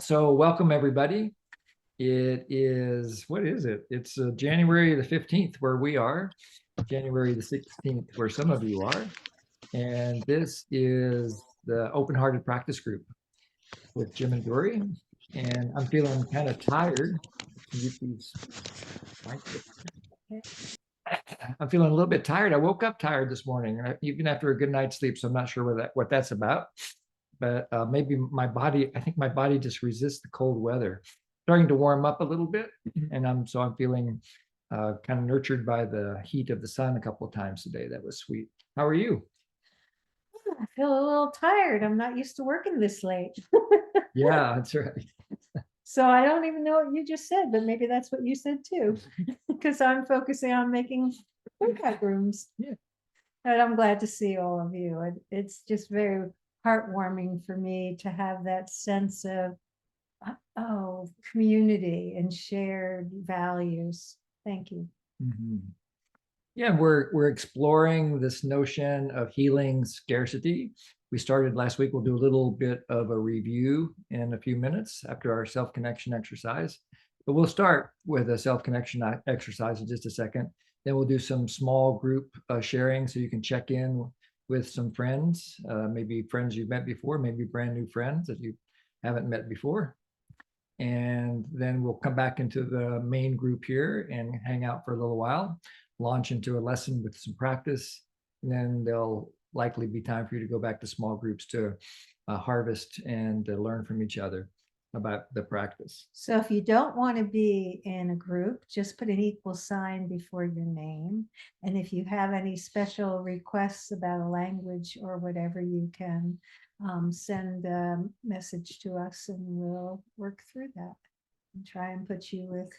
So welcome everybody. It is, what is it? It's January the 15th where we are, January the 16th where some of you are. And this is the Open Hearted Practice Group with Jim and Dory. And I'm feeling kind of tired. Mute these mics. I'm feeling a little bit tired. I woke up tired this morning, even after a good night's sleep. So I'm not sure what that's about. But maybe my body, I think my body just resists the cold weather. Starting to warm up a little bit, and I'm feeling kind of nurtured by the heat of the sun a couple of times today. That was sweet. How are you? I feel a little tired. I'm not used to working this late. Yeah, that's right. So I don't even know what you just said, but maybe that's what you said too, because I'm focusing on making workout rooms. Yeah. And I'm glad to see all of you. It's just very heartwarming for me to have that sense of, community and shared values. Thank you. Mhm. Yeah, we're exploring this notion of healing scarcity. We started last week. We'll do a little bit of a review in a few minutes after our self-connection exercise. But we'll start with a self-connection exercise in just a second. Then we'll do some small group sharing so you can check in with some friends, maybe friends you've met before, maybe brand new friends that you haven't met before. And then we'll come back into the main group here and hang out for a little while, launch into a lesson with some practice. And then there'll likely be time for you to go back to small groups to harvest and learn from each other about the practice. So if you don't want to be in a group, just put an equal sign before your name. And if you have any special requests about a language or whatever, you can send a message to us and we'll work through that and try and put you with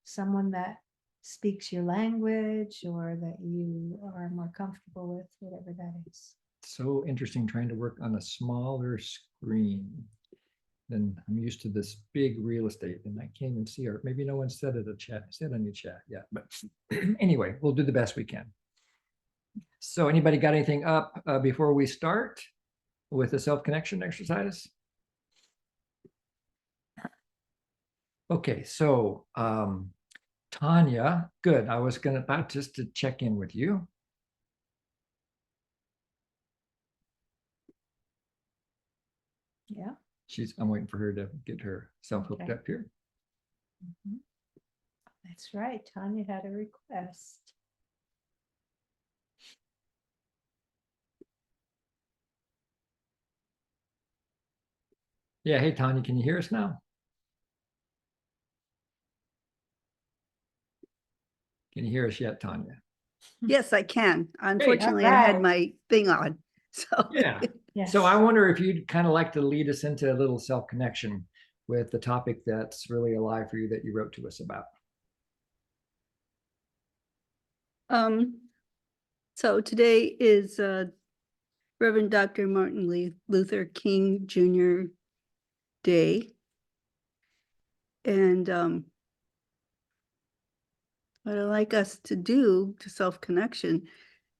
someone that speaks your language or that you are more comfortable with, whatever that is. So interesting trying to work on a smaller screen. Then I'm used to this big real estate and I can't even see her. Maybe no one said it in chat. Said on your chat. Yeah. But anyway, we'll do the best we can. So anybody got anything up before we start with the self-connection exercise? Okay, so Tanya, good. I was gonna about just to check in with you. Yeah. I'm waiting for her to get herself hooked Okay. up here. Mhm. That's right. Tanya had a request. Yeah, hey Tanya, can you hear us now? Can you hear us yet, Tanya? Yes, I can. Great. All Unfortunately, I had right. my thing on. So Yeah. Yes. So I wonder if you'd kind of like to lead us into a little self-connection with the topic that's really alive for you that you wrote to us about. um so today is Reverend Dr. Martin Luther King Jr. Day. And what I like us to do to self-connection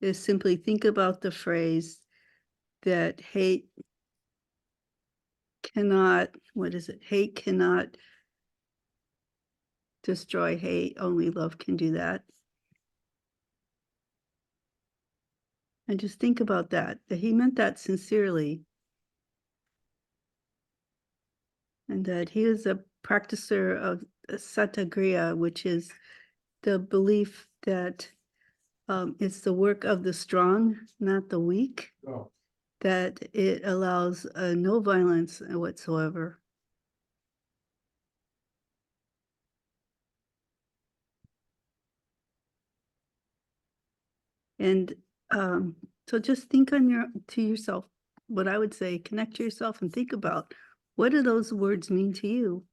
is simply think about the phrase that hate cannot, what is it? Hate cannot destroy hate, only love can do that. And just think about that he meant that sincerely. And that he was a practicer of satagriya, which is the belief that it's the work of the strong, not the weak, Oh. that it allows no violence whatsoever. And so just think to yourself, what I would say, connect to yourself and think about, what do those words mean to you?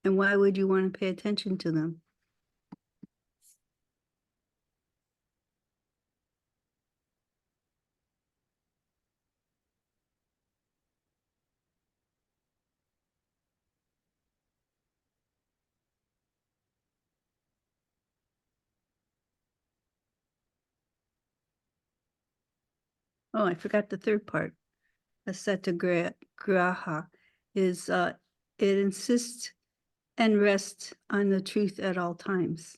And why would you want to pay attention to them? Oh, I forgot the third part. Asatagraha is it insists and rests on the truth at all times.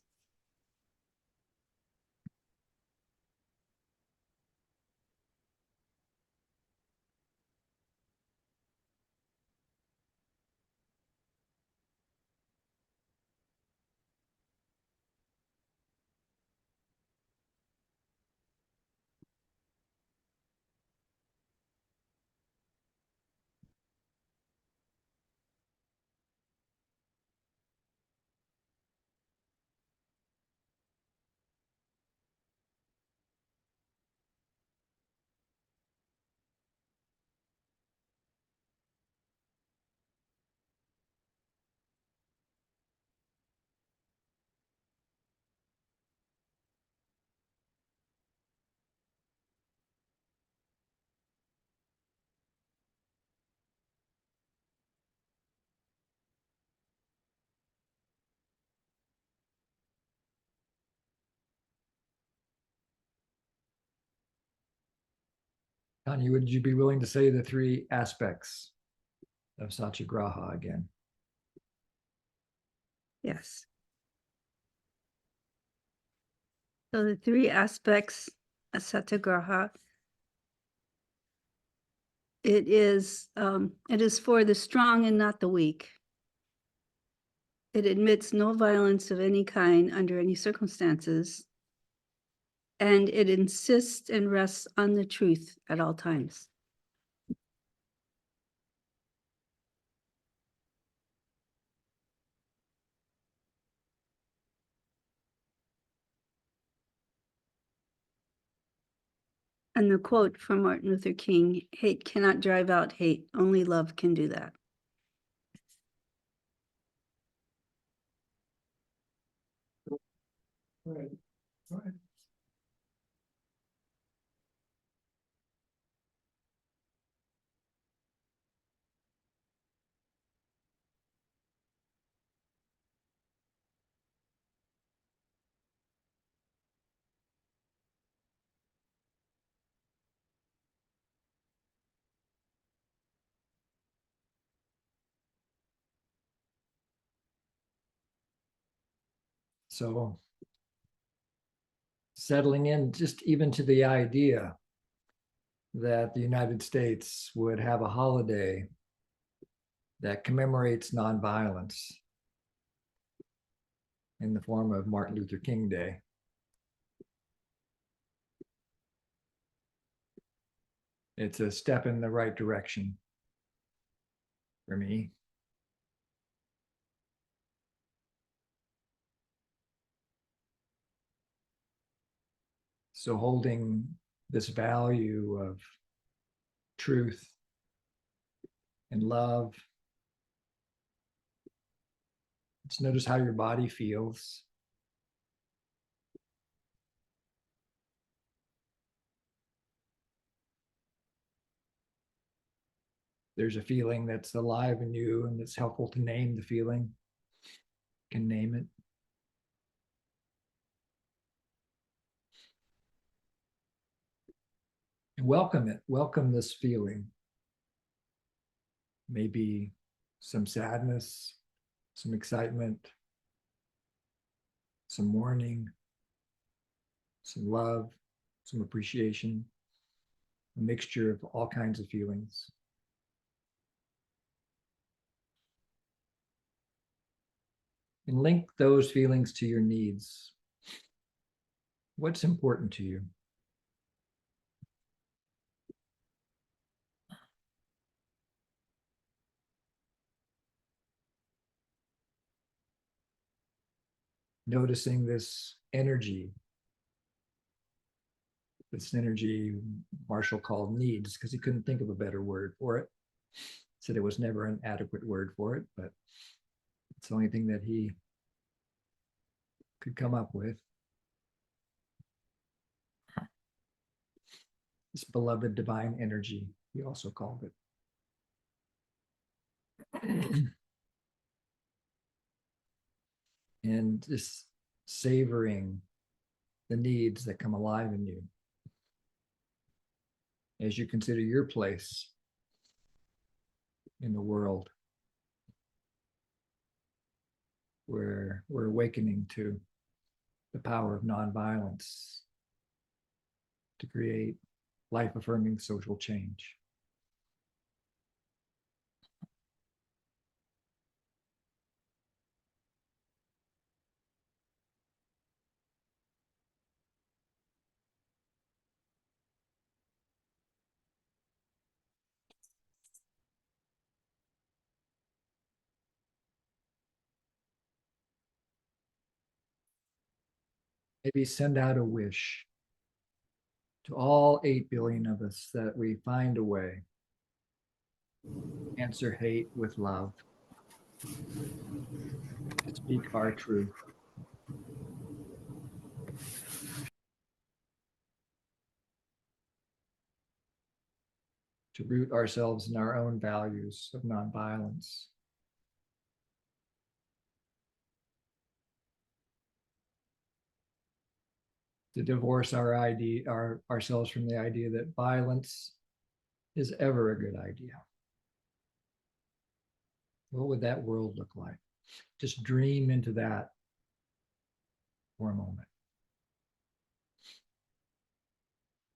Tanya, would you be willing to say the three aspects of Satyagraha again? Yes. So the three aspects of Satyagraha, it is for the strong and not the weak. It admits no violence of any kind under any circumstances. And it insists and rests on the truth at all times. And the quote from Martin Luther King, hate cannot drive out hate, only love can do that. Right. Right. So settling in just even to the idea that the United States would have a holiday that commemorates nonviolence in the form of Martin Luther King Day. It's a step in the right direction for me. So holding this value of truth and love. Let's notice how your body feels. There's a feeling that's alive in you and it's helpful to name the feeling. You can name it. And welcome it. Welcome this feeling. Maybe some sadness, some excitement, some mourning, some love, some appreciation, a mixture of all kinds of feelings. And link those feelings to your needs. What's important to you? Noticing this energy Marshall called needs because he couldn't think of a better word for it. Said it was never an adequate word for it, but it's the only thing that he could come up with. This beloved divine energy, he also called it. And just savoring the needs that come alive in you as you consider your place in the world where we're awakening to the power of nonviolence to create life-affirming social change. Maybe send out a wish to all 8 billion of us that we find a way. Answer hate with love. Speak our truth. To root ourselves in our own values of nonviolence. To divorce ourselves from the idea that violence is ever a good idea. What would that world look like? Just dream into that for a moment.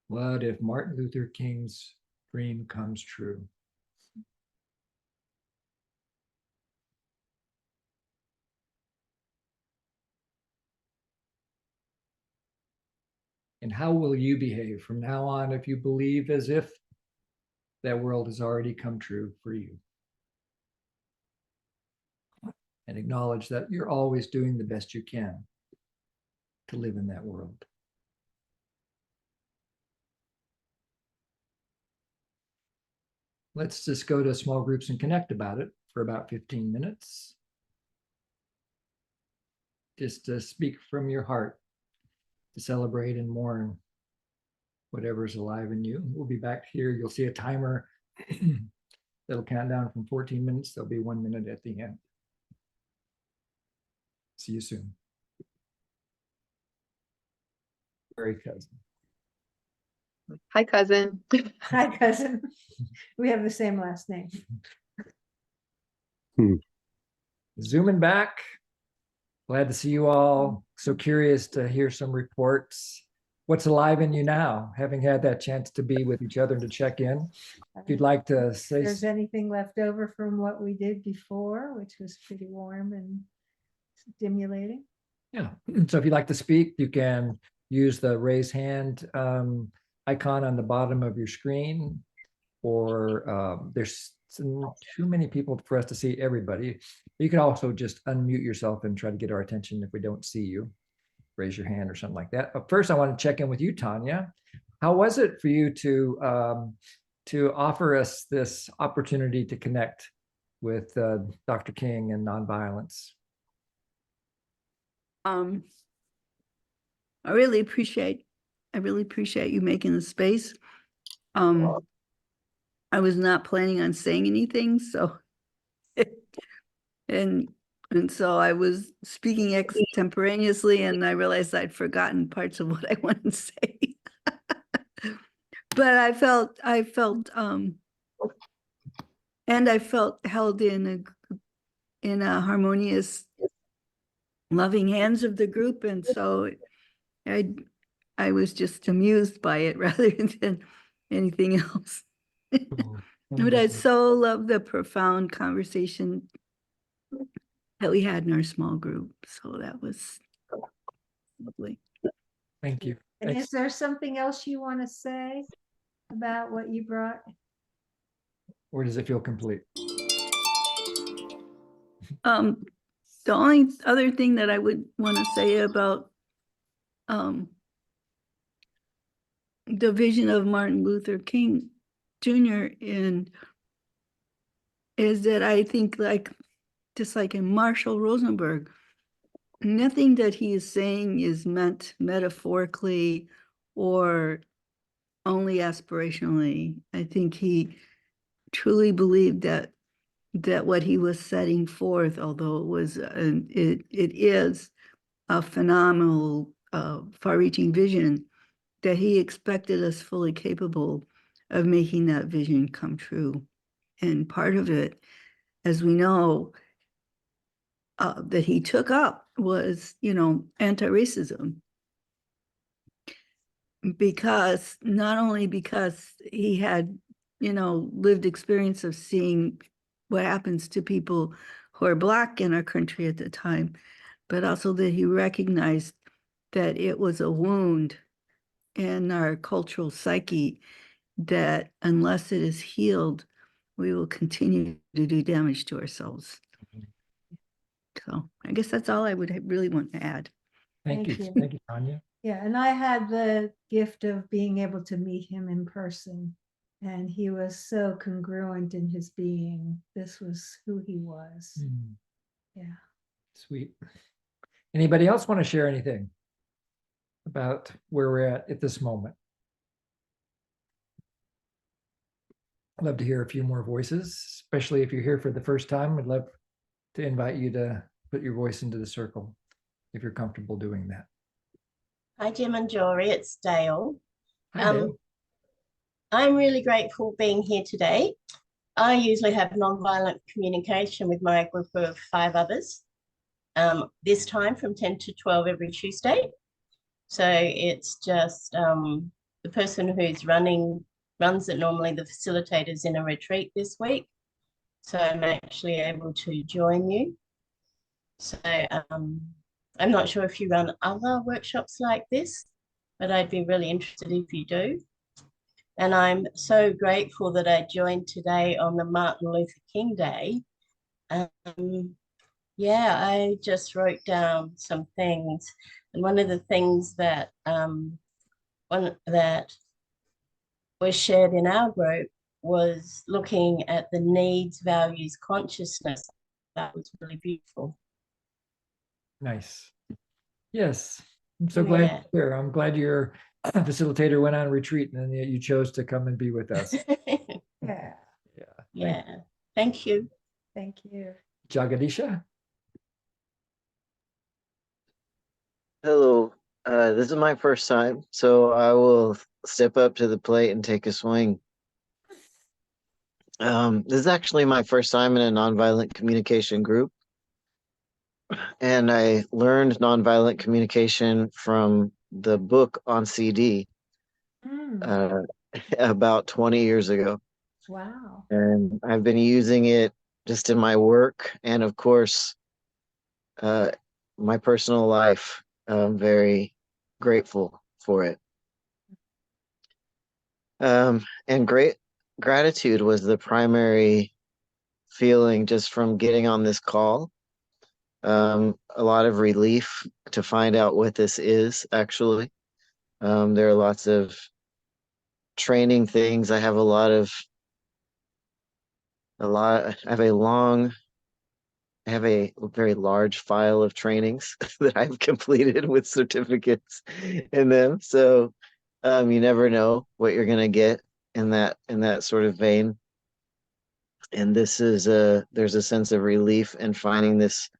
What if Martin Luther King's dream comes true? And how will you behave from now on if you believe as if that world has already come true for you? And acknowledge that you're always doing the best you can to live in that world. Let's just go to small groups and connect about it for about 15 minutes. Just to speak from your heart, to celebrate and mourn whatever's alive in you. We'll be back here. You'll see a timer that'll count down from 14 minutes. There'll be 1 minute at the end. See you soon. Very cousin. Hi, cousin. Hi, cousin. We have the same last name. Zooming back. Glad to see you all. So curious to hear some reports. What's alive in you now, having had that chance to be with each other and to check in? If you'd like to say, If there's anything left over from what we did before, which was pretty warm and stimulating. yeah. So if you'd like to speak, you can use the raise hand icon on the bottom of your screen, or there's too many people for us to see everybody. You can also just unmute yourself and try to get our attention if we don't see you. Raise your hand or something like that. But first, I want to check in with you, Tanya. How was it for you to offer us this opportunity to connect with Dr. King and nonviolence? I really appreciate you making the space. I was not planning on saying anything, so and so I was speaking extemporaneously, and I realized I'd forgotten parts of what I wanted to say. But I felt held in a harmonious, loving hands of the group, and so I was just amused by it rather than anything else. But I so love the profound conversation that we had in our small group. So that was lovely. Thank you. And is there something else you want to say about what you brought? Or does it feel complete? The only other thing that I would want to say about the vision of Martin Luther King Jr. is that I think, just like in Marshall Rosenberg, nothing that he is saying is meant metaphorically or only aspirationally. I think he truly believed that what he was setting forth, although it is a phenomenal, far-reaching vision, that he expected us fully capable of making that vision come true. And part of it, as we know, that he took up was, anti-racism. Because not only because he had, lived experience of seeing what happens to people who are Black in our country at the time, but also that he recognized that it was a wound in our cultural psyche that unless it is healed, we will continue to do damage to ourselves. So I guess that's all I would really want to add. Thank you. Thank you. Thank you, Tanya. Yeah, and I had the gift of being able to meet him in person. And he was so congruent in his being. This was who he was. Hmm, Yeah. Sweet. Anybody else want to share anything about where we're at this moment? I'd love to hear a few more voices, especially if you're here for the first time. I'd love to invite you to put your voice into the circle if you're comfortable doing that. Hi, Jim and Jory, it's Dale. Hi, Dale. I'm really grateful being here today. I usually have nonviolent communication with my group of 5 others, this time from 10 to 12 every Tuesday. So it's just the person who's runs it normally, the facilitators in a retreat this week. So I'm actually able to join you. So I'm not sure if you run other workshops like this, but I'd be really interested if you do. And I'm so grateful that I joined today on the Martin Luther King Day. Yeah, I just wrote down some things. And one of the things that that was shared in our group was looking at the needs, values, consciousness. That was really beautiful. Nice. Yes. I'm so glad Yeah. you're here. I'm glad your facilitator went on retreat and then you chose to come and be with us. Yeah. Yeah. Thank you. Thank you. Jagadish. Hello, this is my first time, so I will step up to the plate and take a swing. This is actually my first time in a nonviolent communication group, and I learned nonviolent communication from the book on CD Mm, about 20 years ago, wow. and I've been using it just in my work and, of course, my personal life. I'm very grateful for it. And gratitude was the primary feeling just from getting on this call. A lot of relief to find out what this is actually. There are lots of training things. I have I have a very large file of trainings that I've completed with certificates in them. So you never know what you're gonna get in that sort of vein. And there's a sense of relief in finding this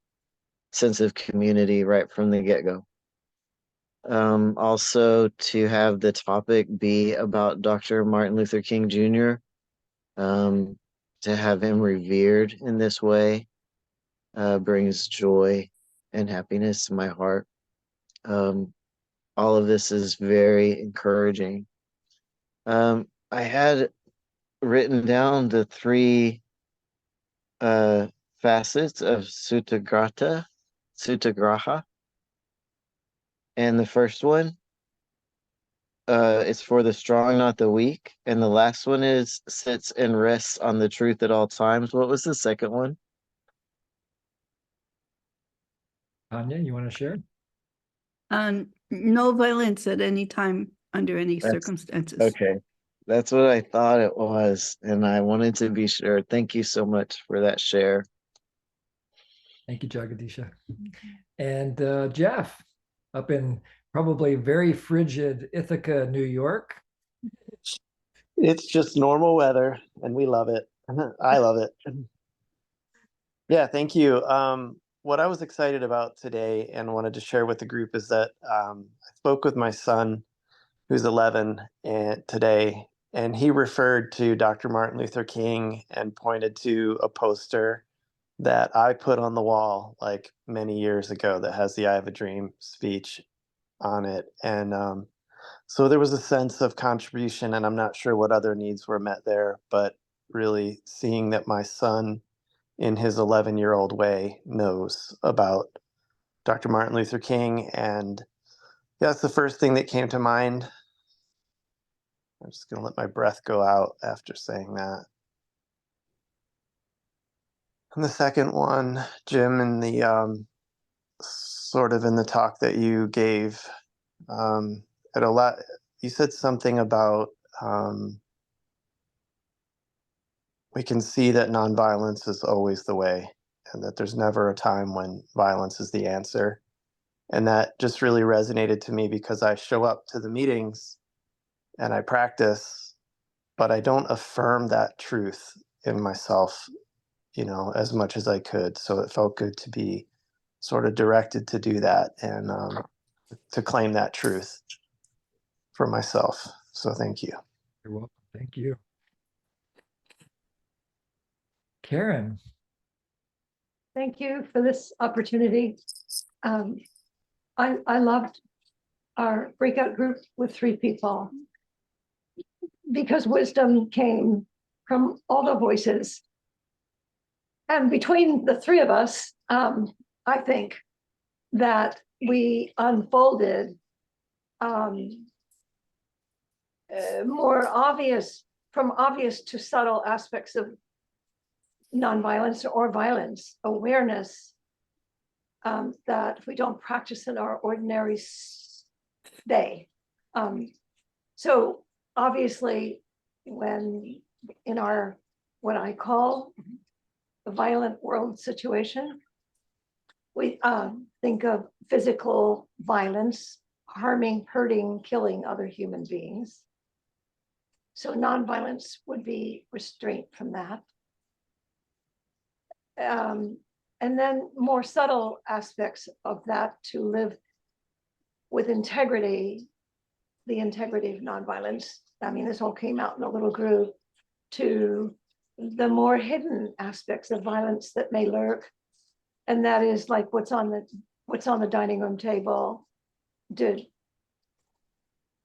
sense of community right from the get-go. Also to have the topic be about Dr. Martin Luther King Jr., to have him revered in this way brings joy and happiness to my heart. All of this is very encouraging. I had written down the 3 facets of Sutagraha. And the first one is for the strong, not the weak. And the last one is sits and rests on the truth at all times. What was the second one? Tanya, you want to share? No violence at any time under any That's- circumstances. Okay. That's what I thought it was. And I wanted to be sure. Thank you so much for that share. Thank you, Jagadish. And Jeff, up in probably very frigid Ithaca, New York. It's just normal weather and we love it. I love it. Yeah, thank you. What I was excited about today and wanted to share with the group is that I spoke with my son, who's 11, and today, And he referred to Dr. Martin Luther King and pointed to a poster that I put on the wall like many years ago that has the I Have a Dream speech on it. And so there was a sense of contribution, and I'm not sure what other needs were met there, but really seeing that my son, in his 11-year-old way, knows about Dr. Martin Luther King. And that's the first thing that came to mind. I'm just going to let my breath go out after saying that. And the second one, Jim, in the sort of in the talk that you gave, at a lot, you said something about we can see that nonviolence is always the way, and that there's never a time when violence is the answer. And that just really resonated to me because I show up to the meetings and I practice, but I don't affirm that truth in myself, as much as I could. So it felt good to be sort of directed to do that and to claim that truth for myself. So thank you. You're welcome. Thank you. Karen. Thank you for this opportunity. I loved our breakout group with 3 people because wisdom came from all the voices. And between the 3 of us, I think that we unfolded more obvious, from obvious to subtle aspects of nonviolence or violence awareness that we don't practice in our ordinary day. So obviously, when in our what I call a violent world situation, we think of physical violence, harming, hurting, killing other human beings. So nonviolence would be restraint from that. And then more subtle aspects of that, to live with integrity, the integrity of nonviolence. I mean, this all came out in a little group, to the more hidden aspects of violence that may lurk. And that is like what's on the dining room table. Did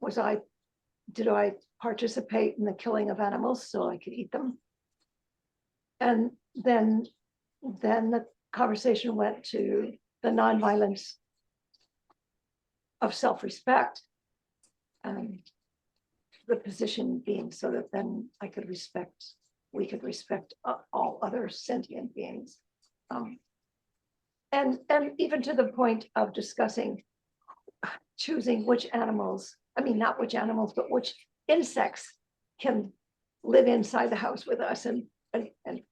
I participate in the killing of animals so I could eat them? And then the conversation went to the nonviolence of self-respect, the position being so that then we could respect all other sentient beings. And even to the point of discussing choosing which animals, I mean, not which animals, but which insects can live inside the house with us, and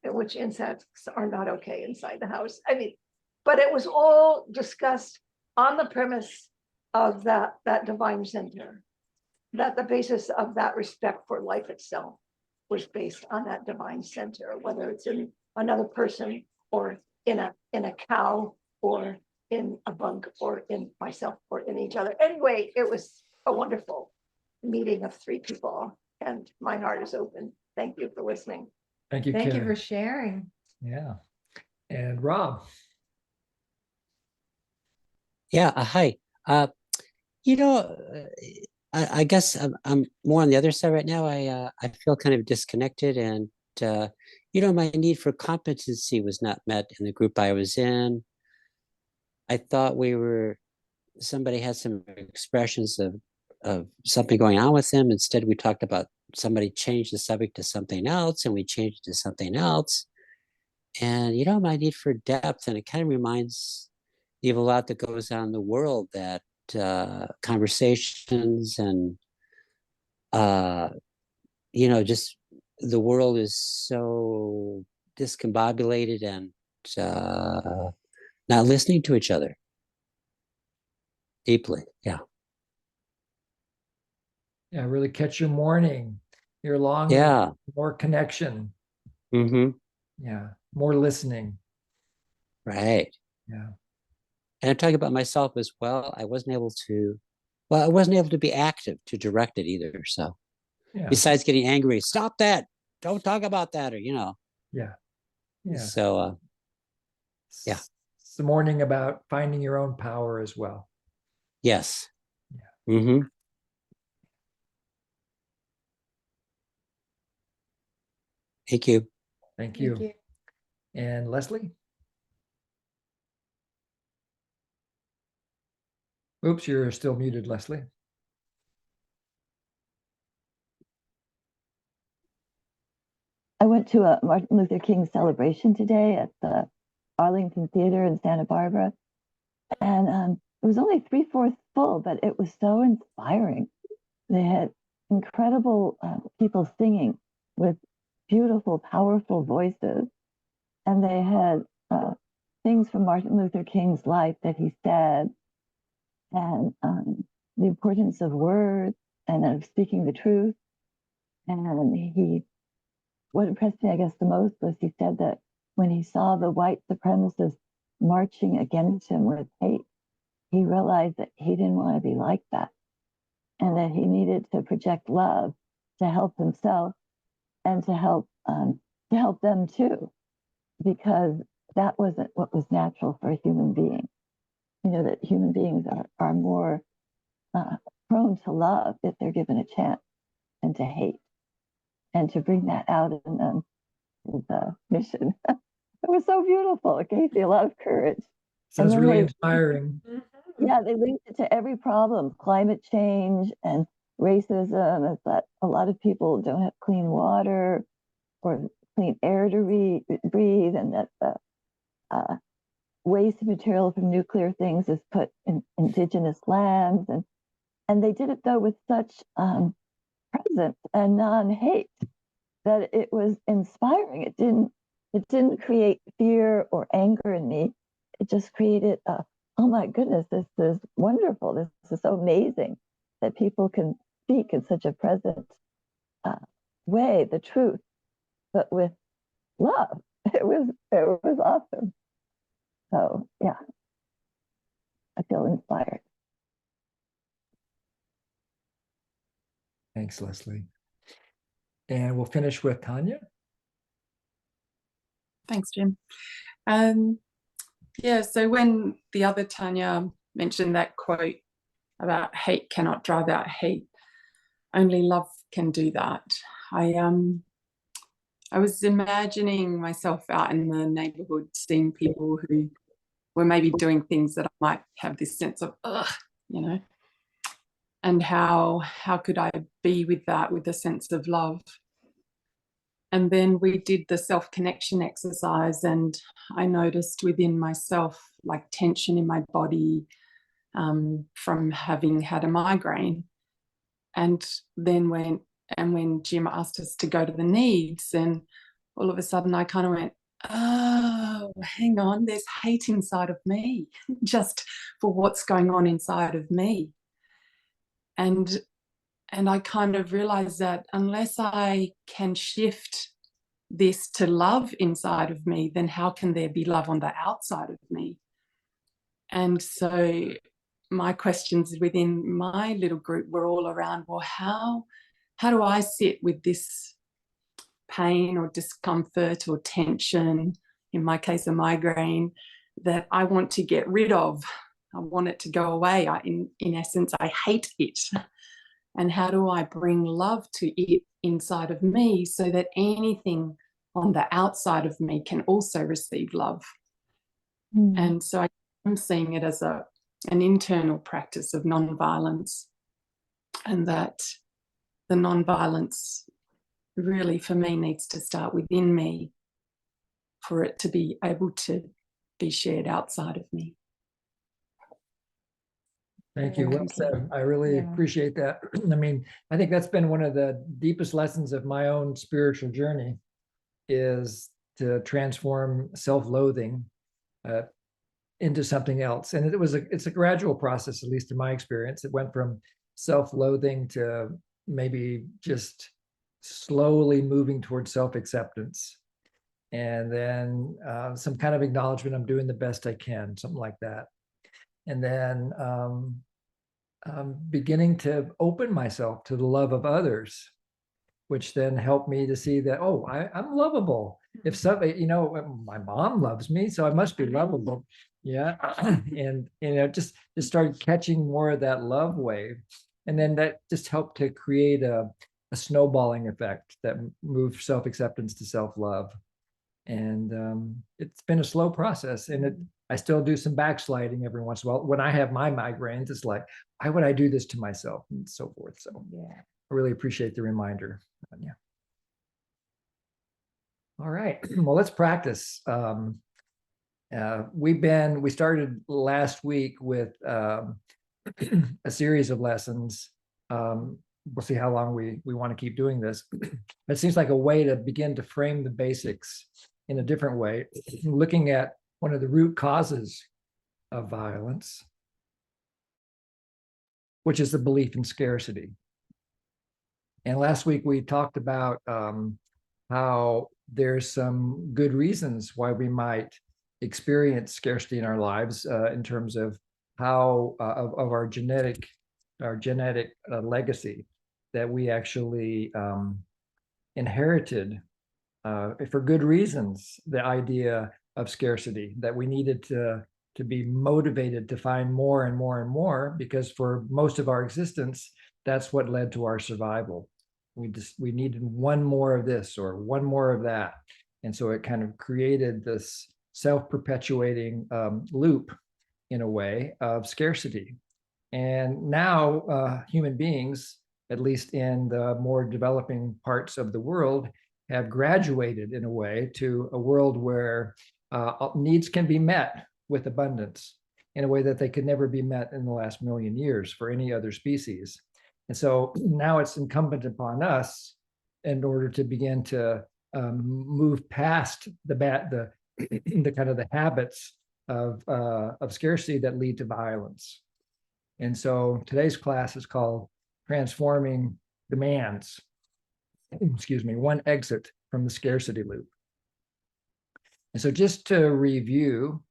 which insects are not okay inside the house. I mean, but it was all discussed on the premise of that divine center, that the basis of that respect for life itself was based on that divine center, whether it's in another person or in a cow or in a bug or in myself or in each other. Anyway, it was a wonderful meeting of 3 people, and my heart is open. Thank you for listening. Thank you, Thank you Karen. for sharing. Yeah. And Rob. Yeah, hi. You know, I guess I'm more on the other side right now. I feel kind of disconnected, and my need for competency was not met in the group I was in. I thought somebody had some expressions of something going on with them. Instead, we talked about somebody changed the subject to something else, and we changed it to something else. And my need for depth, and it kind of reminds me of a lot that goes on in the world, that conversations and just the world is so discombobulated and not listening to each other deeply. Yeah. Yeah, really catch your morning, your long, Yeah. more connection. Mm-hmm. Yeah, more listening. Right. Yeah. And I'm talking about myself as well. I wasn't able to be active to direct it either. So Yeah. besides getting angry, stop that, don't talk about that, or Yeah. Yeah. so yeah. It's the morning about finding your own power as well. Yes. Yeah. Mm-hmm. Thank you. Thank Thank you. you. And Leslie? Oops, you're still muted, Leslie. I went to a Martin Luther King celebration today at the Arlington Theater in Santa Barbara. And it was only 3/4 full, but it was so inspiring. They had incredible people singing with beautiful, powerful voices. And they had things from Martin Luther King's life that he said, and the importance of words and of speaking the truth. And what impressed me, I guess, the most was he said that when he saw the white supremacists marching against him with hate, he realized that he didn't want to be like that, and that he needed to project love to help himself and to help them too, because that wasn't what was natural for a human being. You know, that human beings are more prone to love if they're given a chance, and to hate, and to bring that out in them is a mission. It was so beautiful. It gave me a lot of courage. Sounds then really they- inspiring. Yeah, they linked it to every problem, climate change and racism. Is that a lot of people don't have clean water or clean air to breathe, and that the waste material from nuclear things is put in indigenous lands, and they did it though with such presence and non-hate that it was inspiring. It didn't create fear or anger in me. It just created oh my goodness, this is wonderful. This is so amazing that people can speak in such a present way, the truth, but with love. It was awesome. So yeah, I feel inspired. Thanks, Leslie. And we'll finish with Tanya. Thanks, Jim. Yeah, so when the other Tanya mentioned that quote about hate cannot drive out hate, only love can do that. I was imagining myself out in the neighborhood, seeing people who were maybe doing things that I might have this sense of, ugh, and how could I be with that, with a sense of love? And then we did the self-connection exercise, and I noticed within myself like tension in my body from having had a migraine. And then when Jim asked us to go to the needs, and all of a sudden I kind of went, oh, hang on, there's hate inside of me just for what's going on inside of me. And I kind of realized that unless I can shift this to love inside of me, then how can there be love on the outside of me? And so my questions within my little group were all around, well, how do I sit with this pain or discomfort or tension, in my case a migraine, that I want to get rid of? I want it to go away. In essence, I hate it. And how do I bring love to it inside of me so that anything on the outside of me can also receive love? And so I'm seeing it as an internal practice of non-violence, and that the non-violence really for me needs to start within me for it to be able to be shared outside of me. Thank you. Well said. I really appreciate that. I mean, I think that's been one of the deepest lessons of my own spiritual journey, is to transform self-loathing into something else. And it's a gradual process, at least in my experience. It went from self-loathing to maybe just slowly moving towards self-acceptance. And then some kind of acknowledgement, I'm doing the best I can, something like that. And then beginning to open myself to the love of others which then helped me to see that, oh, I'm lovable. If somebody, my mom loves me, so I must be lovable. Yeah. And, just started catching more of that love wave. And then that just helped to create a snowballing effect that moved self-acceptance to self-love. And it's been a slow process, and I still do some backsliding every once in a while. When I have my migraines, it's like, why would I do this to myself, and so forth. So Yeah. I really appreciate the reminder. Yeah. All right. Well, let's practice. We started last week with a series of lessons. We'll see how long we want to keep doing this. It seems like a way to begin to frame the basics in a different way, looking at one of the root causes of violence, which is the belief in scarcity. And last week we talked about how there's some good reasons why we might experience scarcity in our lives in terms of how of our genetic legacy that we actually inherited for good reasons, the idea of scarcity, that we needed to be motivated to find more and more and more, because for most of our existence, that's what led to our survival. We needed one more of this or one more of that. And so it kind of created this self-perpetuating loop, in a way, of scarcity. And now human beings, at least in the more developing parts of the world, have graduated in a way to a world where needs can be met with abundance in a way that they could never be met in the last million years for any other species. And so now it's incumbent upon us, in order to begin to move past the kind of the habits of scarcity that lead to violence. And so today's class is called Transforming Demands. One exit from the scarcity loop. And so just to review,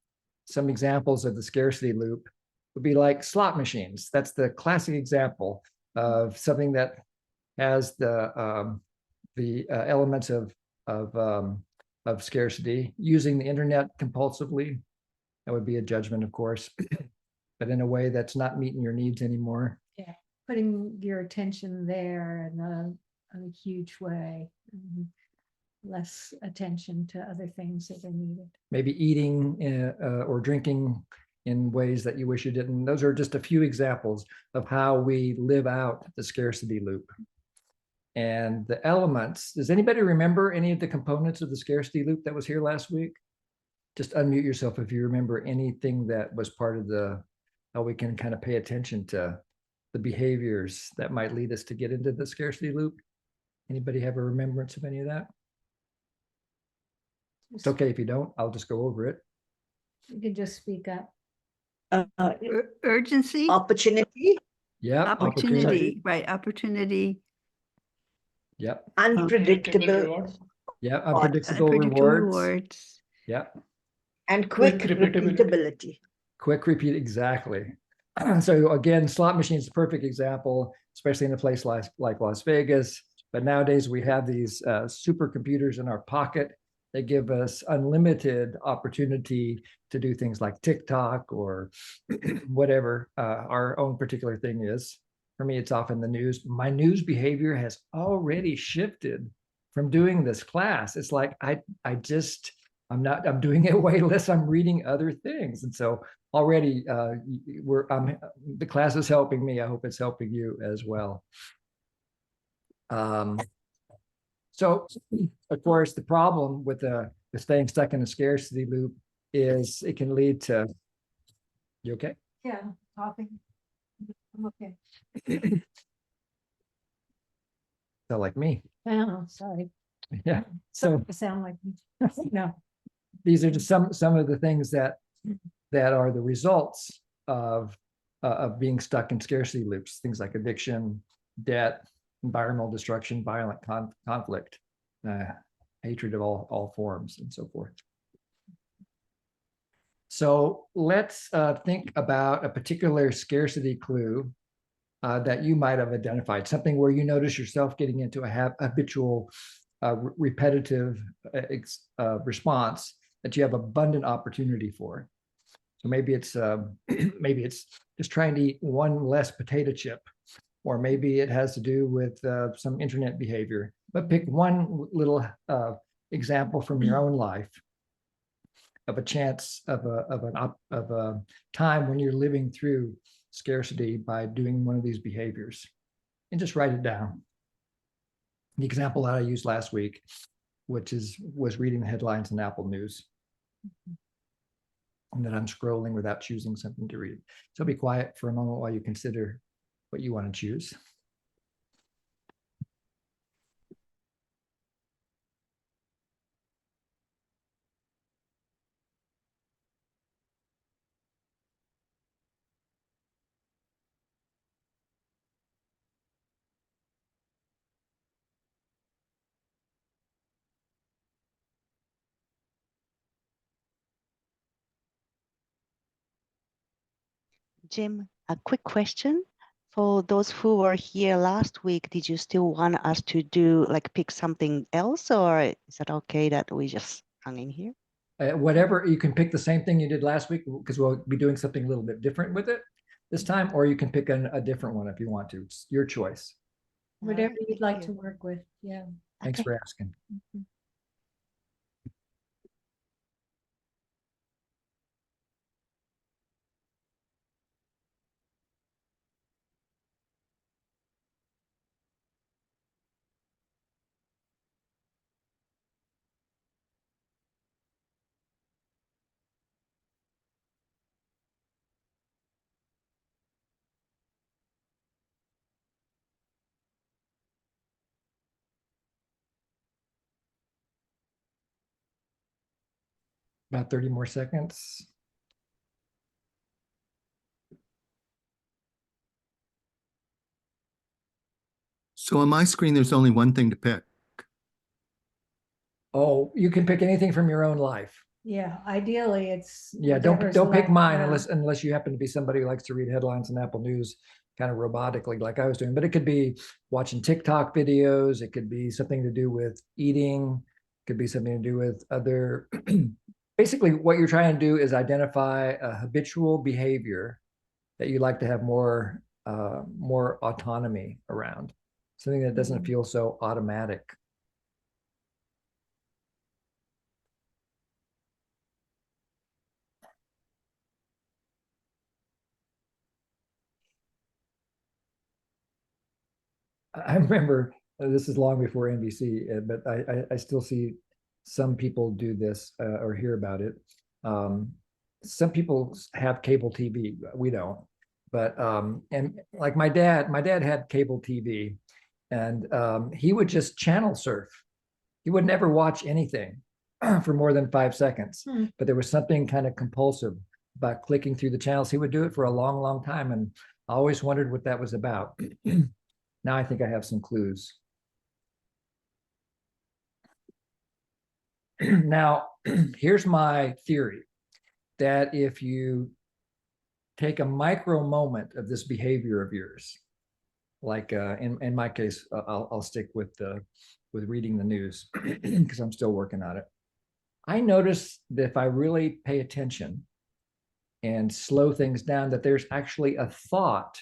some examples of the scarcity loop would be like slot machines. That's the classic example of something that has the elements of scarcity. Using the internet compulsively, that would be a judgment, of course, but in a way that's not meeting your needs anymore. Yeah, putting your attention there in a huge way. Less attention to other things that are needed. Maybe eating or drinking in ways that you wish you didn't. Those are just a few examples of how we live out the scarcity loop. And the elements, does anybody remember any of the components of the scarcity loop that was here last week? Just unmute yourself if you remember anything that was part of how we can kind of pay attention to the behaviors that might lead us to get into the scarcity loop. Anybody have a remembrance of any of that? It's okay if you don't, I'll just go over it. You can just speak up. Urgency, Opportunity, Yeah. opportunity, right? Opportunity. Yep. unpredictable, Yeah. Unpredictable Unpredictable rewards. Yep. and quick Quick repeatability. Quick repeat, exactly. So again, slot machines is a perfect example, especially in a place like Las Vegas. But nowadays we have these supercomputers in our pocket. They give us unlimited opportunity to do things like TikTok or whatever our own particular thing is. For me, it's often the news. My news behavior has already shifted from doing this class. It's like I'm doing it way less. I'm reading other things. And so already the class is helping me. I hope it's helping you as well. So, of course, the problem with staying stuck in a scarcity loop is it can lead to, you okay? Yeah, talking. I'm okay. So like me. Oh, sorry. Yeah. So You sound like me. No. these are just some of the things that are the results of being stuck in scarcity loops. Things like addiction, debt, environmental destruction, violent conflict, hatred of all forms, and so forth. So let's think about a particular scarcity clue that you might have identified, something where you notice yourself getting into a habitual, repetitive response that you have abundant opportunity for. So maybe it's maybe it's just trying to eat one less potato chip, or maybe it has to do with some internet behavior. But pick one little example from your own life of a chance of a time when you're living through scarcity by doing one of these behaviors, and just write it down. The example that I used last week, which was reading the headlines in Apple News, and that I'm scrolling without choosing something to read. So be quiet for a moment while you consider what you want to choose. Jim, a quick question. For those who were here last week, did you still want us to do like pick something else, or is that okay that we just hung in here? Whatever, you can pick the same thing you did last week, because we'll be doing something a little bit different with it this time, or you can pick a different one if you want to. It's your choice. Whatever Alright, you'd thank like you. to work with, yeah. Thanks Okay. for asking. About 30 more seconds. So on my screen, there's only one thing to pick. Oh, you can pick anything from your own life. Yeah, ideally it's. Yeah, whatever's don't pick left, mine yeah. unless you happen to be somebody who likes to read headlines in Apple News kind of robotically like I was doing. But it could be watching TikTok videos. It could be something to do with eating. It could be something to do with other. Basically, what you're trying to do is identify a habitual behavior that you like to have more autonomy around, something that doesn't feel so automatic. I remember, this is long before NBC, but I still see some people do this or hear about it. Some people have cable TV. We don't. But and like my dad had cable TV, and he would just channel surf. He would never watch anything for more than 5 seconds. But there was something kind of compulsive about clicking through the channels. He would do it for a long, long time, and I always wondered what that was about. Now I think I have some clues. Now, here's my theory, that if you take a micro moment of this behavior of yours, like in my case, I'll stick with reading the news because I'm still working on it. I notice that if I really pay attention and slow things down, that there's actually a thought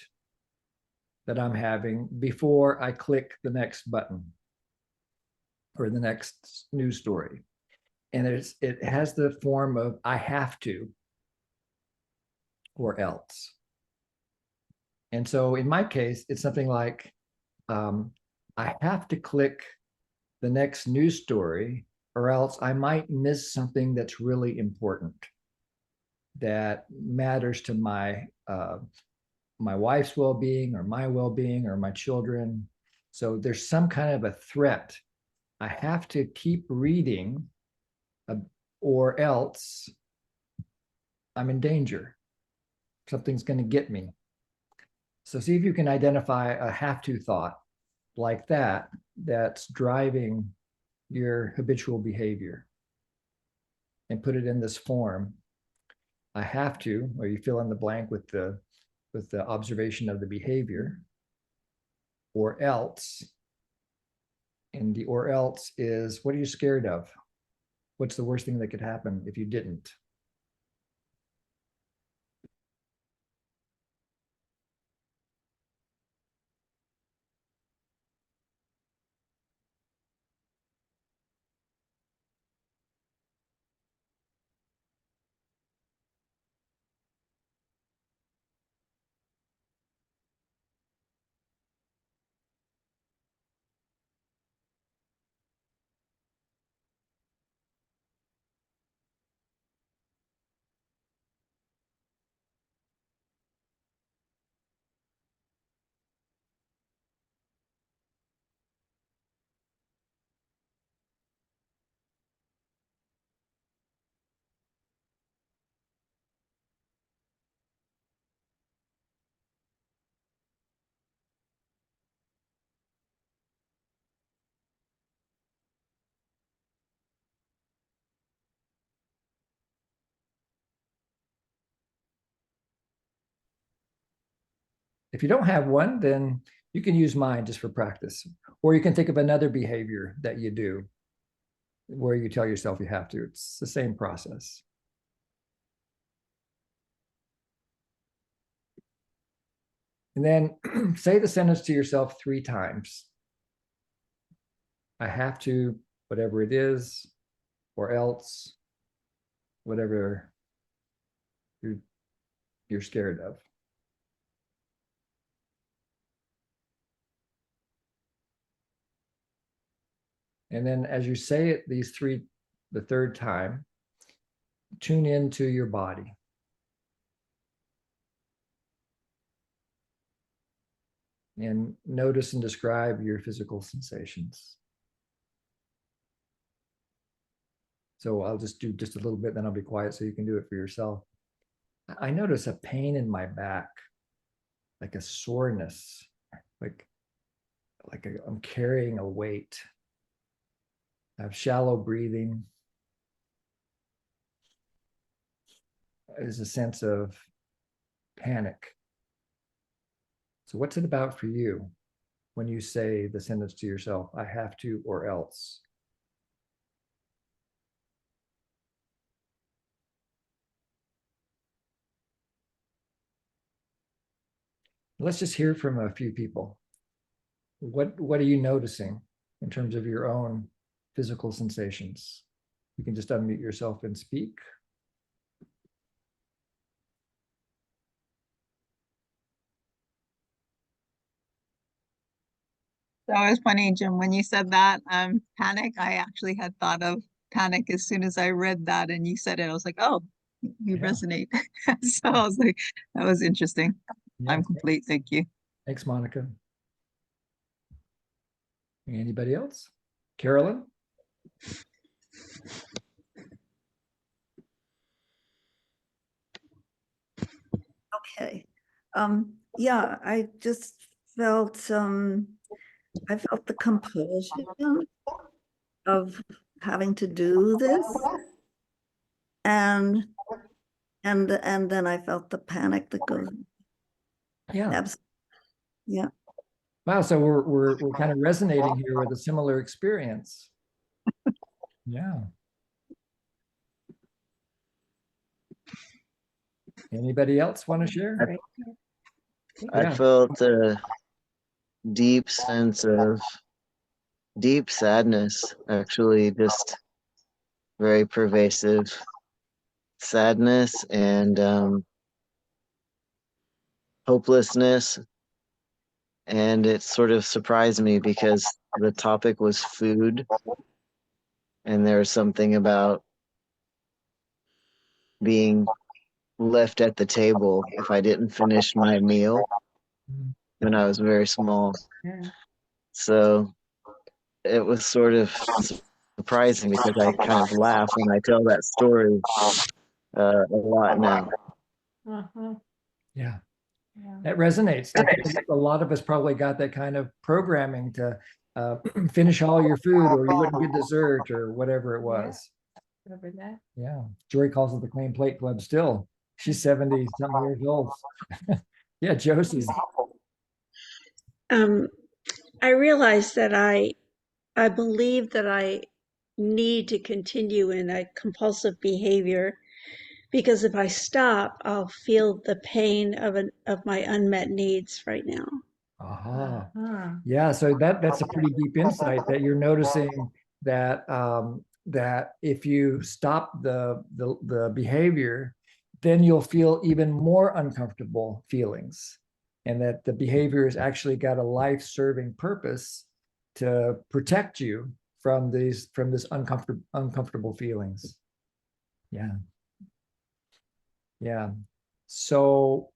that I'm having before I click the next button or the next news story. And it has the form of I have to or else. And so in my case, it's something like I have to click the next news story or else I might miss something that's really important, that matters to my wife's well-being or my well-being or my children. So there's some kind of a threat. I have to keep reading or else I'm in danger. Something's going to get me. So see if you can identify a have to thought like that that's driving your habitual behavior and put it in this form. I have to, or you fill in the blank with the observation of the behavior. or else. And the or else is, what are you scared of? What's the worst thing that could happen if you didn't? If you don't have one, then you can use mine just for practice. Or you can think of another behavior that you do where you tell yourself you have to. It's the same process. And then say the sentence to yourself 3 times. I have to, whatever it is, or else, whatever you're scared of. And then as you say it the 3rd time, tune into your body. And notice and describe your physical sensations. So I'll just do just a little bit, then I'll be quiet so you can do it for yourself. I notice a pain in my back, like a soreness, like I'm carrying a weight. I have shallow breathing. There's a sense of panic. So what's it about for you when you say the sentence to yourself, I have to or else? Let's just hear from a few people. What are you noticing in terms of your own physical sensations? You can just unmute yourself and speak. That was funny, Jim. When you said that, panic, I actually had thought of panic as soon as I read that and you said it. I was like, oh, you resonate. So I was like, that was interesting. Yeah. I'm complete. Thank you. Thanks, Monica. Anybody else? Carolyn? Okay. Yeah, I just felt I felt the compulsion of having to do this. And then I felt the panic that goes. Yeah. Absolutely. Yeah. Wow, so we're kind of resonating here with a similar experience. Yeah. Anybody else want to share? I felt a deep sense of deep sadness, actually, just very pervasive sadness and hopelessness. And it sort of surprised me because the topic was food. And there was something about being left at the table if I didn't finish my meal when I was very small. So it was sort of surprising because I kind of laugh when I tell that story a lot now. Yeah. That resonates. A lot of us probably got that kind of programming to finish all your food or you wouldn't get dessert or whatever it was. Remember that? Yeah. Joy calls it the Clean Plate Club still. She's 70 something years old. Yeah, Josie's. I realize that I believe that I need to continue in a compulsive behavior because if I stop, I'll feel the pain of my unmet needs right now. Aha. Uh-huh. Yeah, so that's a pretty deep insight that you're noticing that that if you stop the behavior, then you'll feel even more uncomfortable feelings, and that the behavior has actually got a life-serving purpose to protect you from this uncomfortable feelings. Yeah. Yeah. So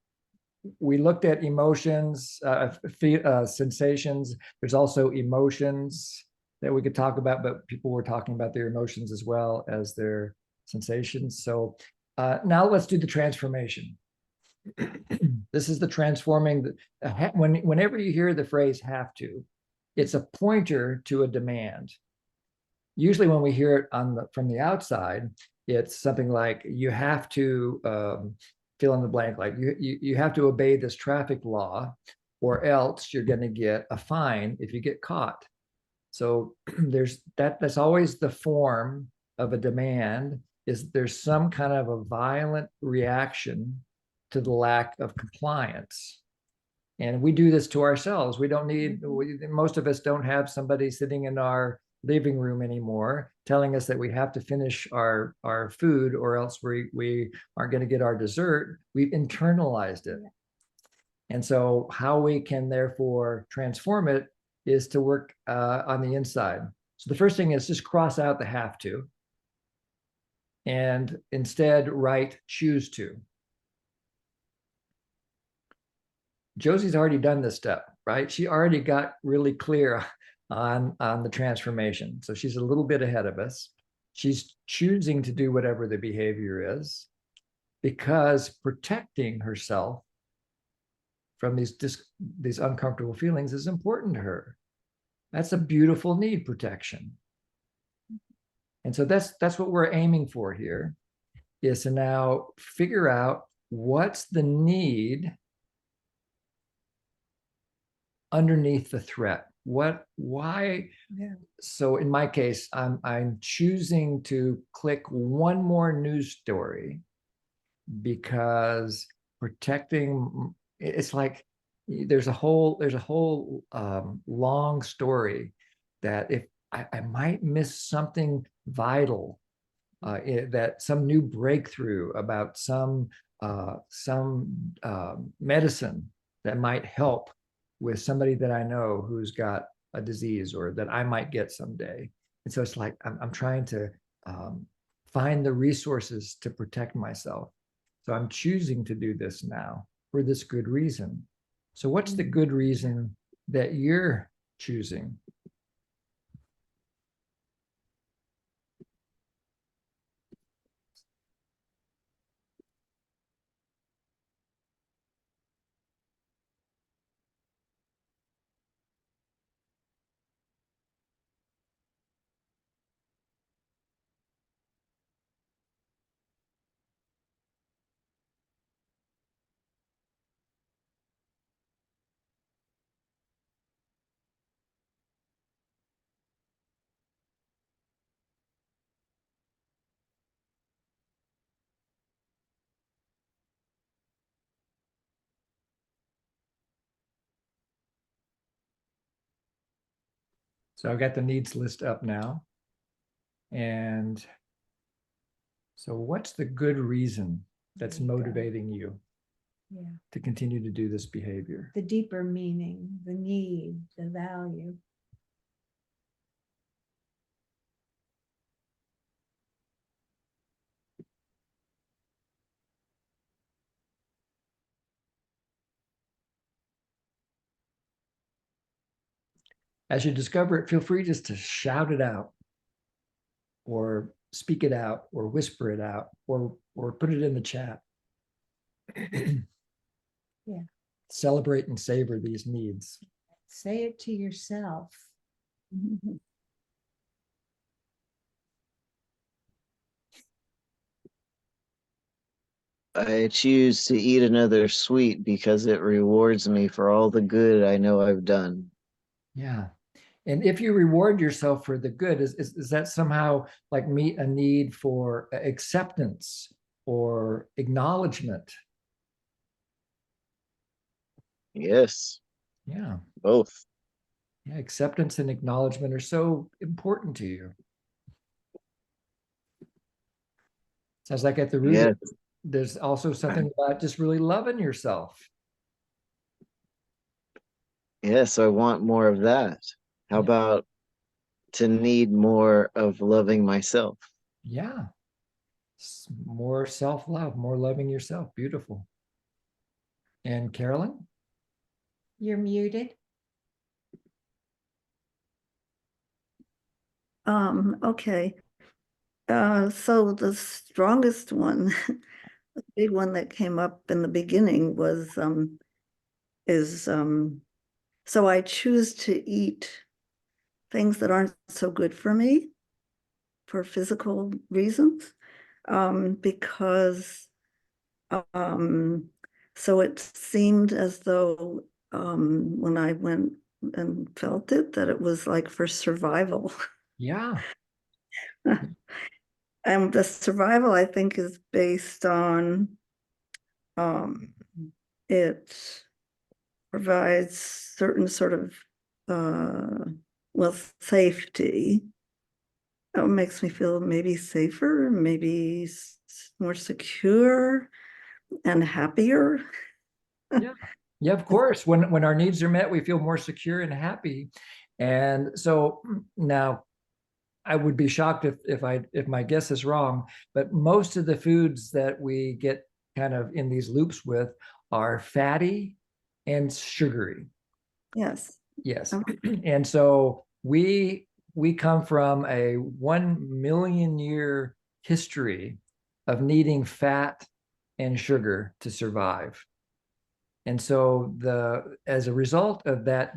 we looked at emotions, sensations. There's also emotions that we could talk about, but people were talking about their emotions as well as their sensations. So now let's do the transformation. This is the transforming. Whenever you hear the phrase "have to," it's a pointer to a demand. Usually, when we hear it from the outside, it's something like you have to fill in the blank, like you have to obey this traffic law, or else you're going to get a fine if you get caught. So that's always the form of a demand, is there's some kind of a violent reaction to the lack of compliance. And we do this to ourselves. We don't need, most of us don't have somebody sitting in our living room anymore telling us that we have to finish our food or else we aren't going to get our dessert. We've internalized it. And so how we can therefore transform it is to work on the inside. So the first thing is just cross out the have to and instead write choose to. Josie's already done this step, right? She already got really clear on the transformation. So she's a little bit ahead of us. She's choosing to do whatever the behavior is because protecting herself from these uncomfortable feelings is important to her. That's a beautiful need, protection. And so that's what we're aiming for here, is to now figure out what's the need underneath the threat. Why? Yeah. So in my case, I'm choosing to click one more news story because protecting, it's like there's a whole long story that if I might miss something vital, that some new breakthrough about some medicine that might help with somebody that I know who's got a disease or that I might get someday. And so it's like I'm trying to find the resources to protect myself. So I'm choosing to do this now for this good reason. So what's the good reason that you're choosing? So I've got the needs list up now. And so what's the good reason that's motivating you to continue to do this behavior? The deeper meaning, the need, the value. As you discover it, feel free just to shout it out or speak it out or whisper it out or put it in the chat. Yeah. Celebrate and savor these needs. Say it to yourself. I choose to eat another sweet because it rewards me for all the good I know I've done. Yeah. And if you reward yourself for the good, is that somehow like meet a need for acceptance or acknowledgement? Yes, Yeah. both. Yeah. Acceptance and acknowledgement are so important to you. Sounds like at the root, Yes, there's also something about just really loving yourself. yes, I want more of that. How Yeah. about to need more of loving myself? Yeah. More self-love, more loving yourself. Beautiful. And Carolyn? You're muted. Okay. So the strongest one, the big one that came up in the beginning was so I choose to eat things that aren't so good for me for physical reasons. Because so it seemed as though when I went and felt it, that it was like for survival. Yeah. And the survival, I think, is based on it provides certain sort of well, safety. It makes me feel maybe safer, maybe more secure and happier. Yeah. Yeah, of course. When our needs are met, we feel more secure and happy. And so now I would be shocked if my guess is wrong, but most of the foods that we get kind of in these loops with are fatty and sugary. Yes. Yes. And so we come from a 1 million year history of needing fat and sugar to survive. And so as a result of that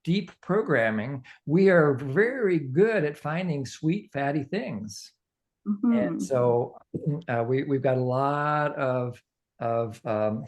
deep programming, we are very good at finding sweet, fatty things. And so we've got a lot of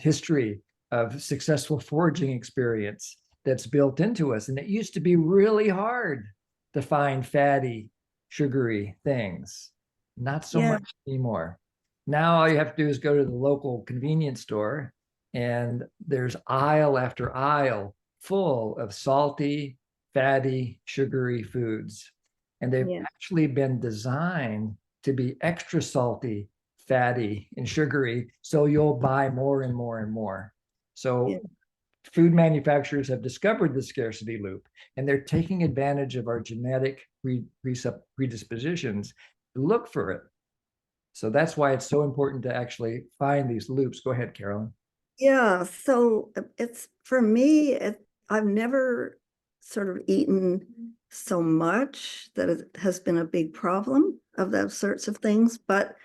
history of successful foraging experience that's built into us. And it used to be really hard to find fatty, sugary things. Not so Yeah. much anymore. Now all you have to do is go to the local convenience store, and there's aisle after aisle full of salty, fatty, sugary foods. And they've Yeah. actually been designed to be extra salty, fatty, and sugary, so you'll buy more and more and more. So Yeah. food manufacturers have discovered the scarcity loop, and they're taking advantage of our genetic predispositions to look for it. So that's why it's so important to actually find these loops. Go ahead, Carolyn. Yeah, so it's for me, I've never sort of eaten so much that it has been a big problem of those sorts of things, but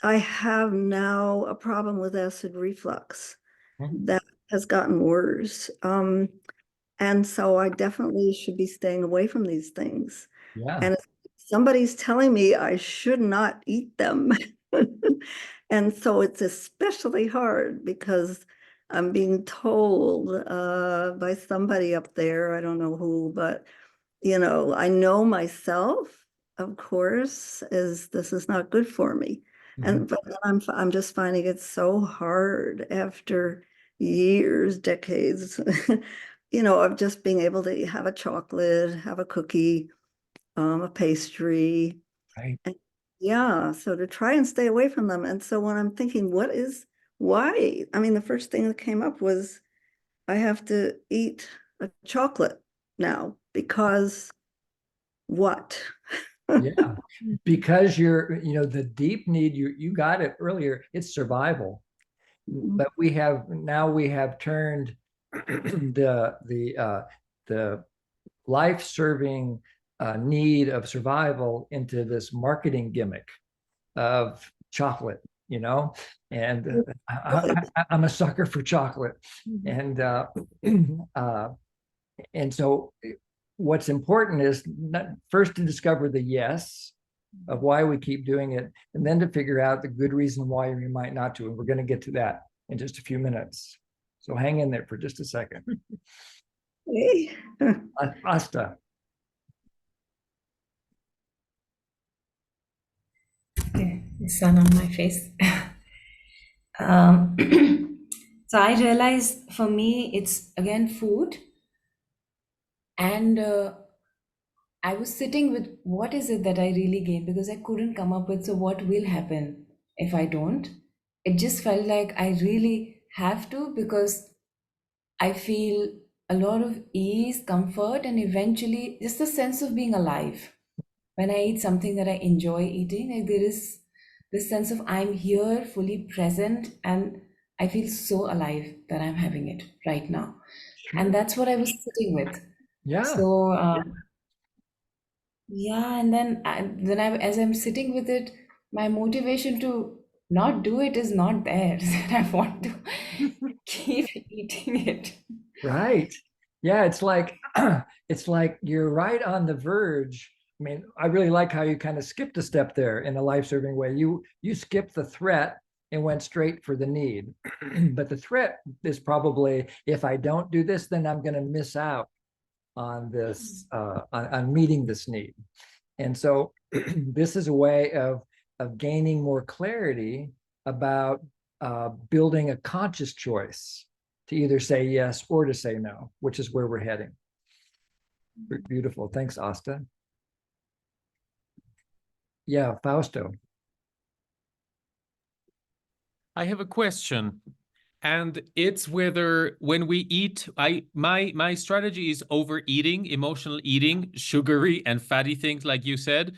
I have now a problem with acid reflux that has gotten worse. And so I definitely should be staying away from these things. Yeah. And if somebody's telling me I should not eat them. And so it's especially hard because I'm being told by somebody up there, I don't know who, but I know myself, of course, this is not good for me. And but I'm just finding it so hard after years, decades, of just being able to have a chocolate, have a cookie, a pastry. Right. And yeah, so to try and stay away from them. And so when I'm thinking, why? I mean, the first thing that came up was I have to eat a chocolate now because what? Yeah, because the deep need, you got it earlier, it's survival. But we have turned the life-serving need of survival into this marketing gimmick of chocolate, and I'm a sucker for chocolate. And so what's important is first to discover the yes of why we keep doing it, and then to figure out the good reason why we might not to. And we're going to get to that in just a few minutes. So hang in there for just a second. Hey. Asta. The sun on my face. um, so I realized for me, it's again food. And I was sitting with what is it that I really gain, because I couldn't come up with, so what will happen if I don't? It just felt like I really have to, because I feel a lot of ease, comfort, and eventually just the sense of being alive. When I eat something that I enjoy eating, like there is this sense of I'm here, fully present, and I feel so alive that I'm having it right now. And that's what I was sitting with. Yeah. So yeah, and then as I'm sitting with it, my motivation to not do it is not there. I want to keep eating it. Right. Yeah, it's like it's like you're right on the verge. I mean, I really like how you kind of skipped a step there in a life-serving way. You skipped the threat and went straight for the need. But the threat is probably, if I don't do this, then I'm going to miss out on this, on meeting this need. And so this is a way of gaining more clarity about building a conscious choice to either say yes or to say no, which is where we're heading. Beautiful. Thanks, Asta. Yeah, Fausto. I have a question, and it's whether when we eat, my strategy is overeating, emotional eating, sugary and fatty things like you said.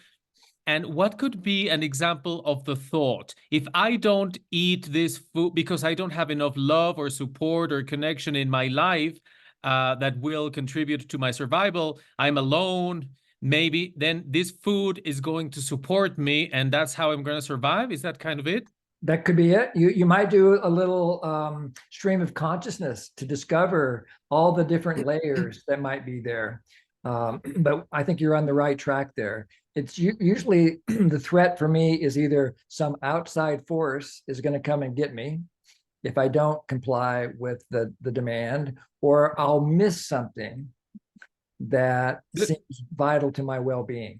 And what could be an example of the thought? If I don't eat this food because I don't have enough love or support or connection in my life that will contribute to my survival, I'm alone, maybe then this food is going to support me and that's how I'm going to survive. Is that kind of it? That could be it. You might do a little stream of consciousness to discover all the different layers that might be there. But I think you're on the right track there. It's usually the threat for me is either some outside force is going to come and get me if I don't comply with the demand, or I'll miss something that seems vital to my well-being.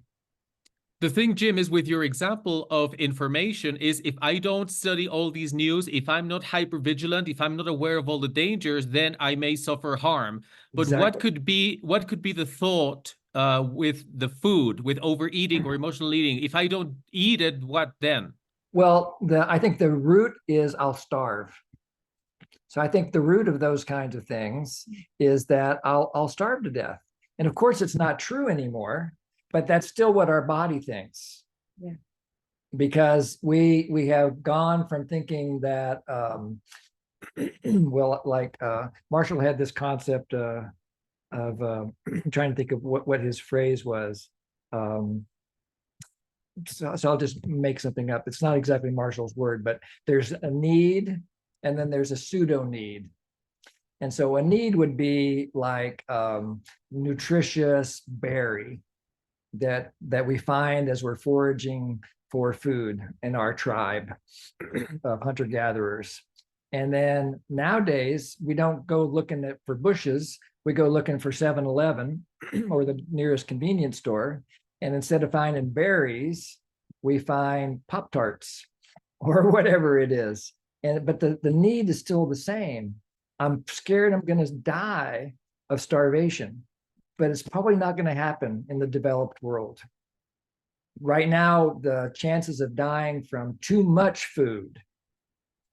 The thing, Jim, is with your example of information is if I don't study all these news, if I'm not hypervigilant, if I'm not aware of all the dangers, then I may suffer harm. But Exactly. what could be the thought with the food, with overeating or emotional eating? If I don't eat it, what then? Well, I think the root is I'll starve. So I think the root of those kinds of things is that I'll starve to death. And of course, it's not true anymore, but that's still what our body thinks. Yeah. Because we have gone from thinking that, well, like Marshall had this concept of trying to think of what his phrase was. So I'll just make something up. It's not exactly Marshall's word, but there's a need and then there's a pseudo need. And so a need would be like nutritious berry that we find as we're foraging for food in our tribe of hunter-gatherers. And then nowadays, we don't go looking for bushes, we go looking for 7-Eleven or the nearest convenience store. And instead of finding berries, we find Pop-Tarts or whatever it is. But the need is still the same. I'm scared I'm going to die of starvation, but it's probably not going to happen in the developed world. Right now, the chances of dying from too much food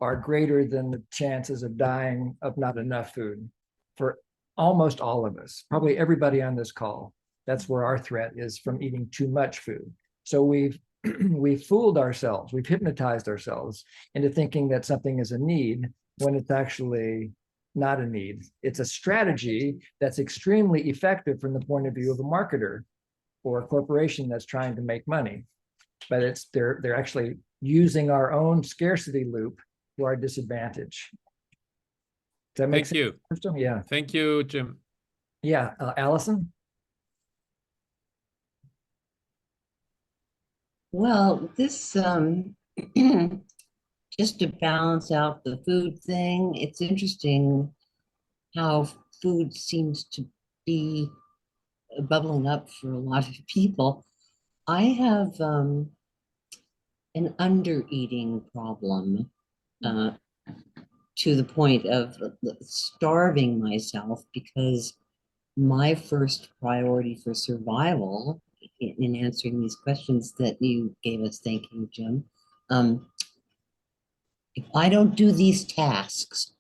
are greater than the chances of dying of not enough food for almost all of us, probably everybody on this call. That's where our threat is, from eating too much food. So we've fooled ourselves, we've hypnotized ourselves into thinking that something is a need when it's actually not a need. It's a strategy that's extremely effective from the point of view of a marketer or a corporation that's trying to make money. But they're actually using our own scarcity loop to our disadvantage. Does that make sense? Thank you. Yeah. Thank you, Jim. Yeah, Allison? Well, this just to balance out the food thing, it's interesting how food seems to be bubbling up for a lot of people. I have an under-eating problem to the point of starving myself, because my first priority for survival in answering these questions that you gave us, thank you, Jim. If I don't do these tasks,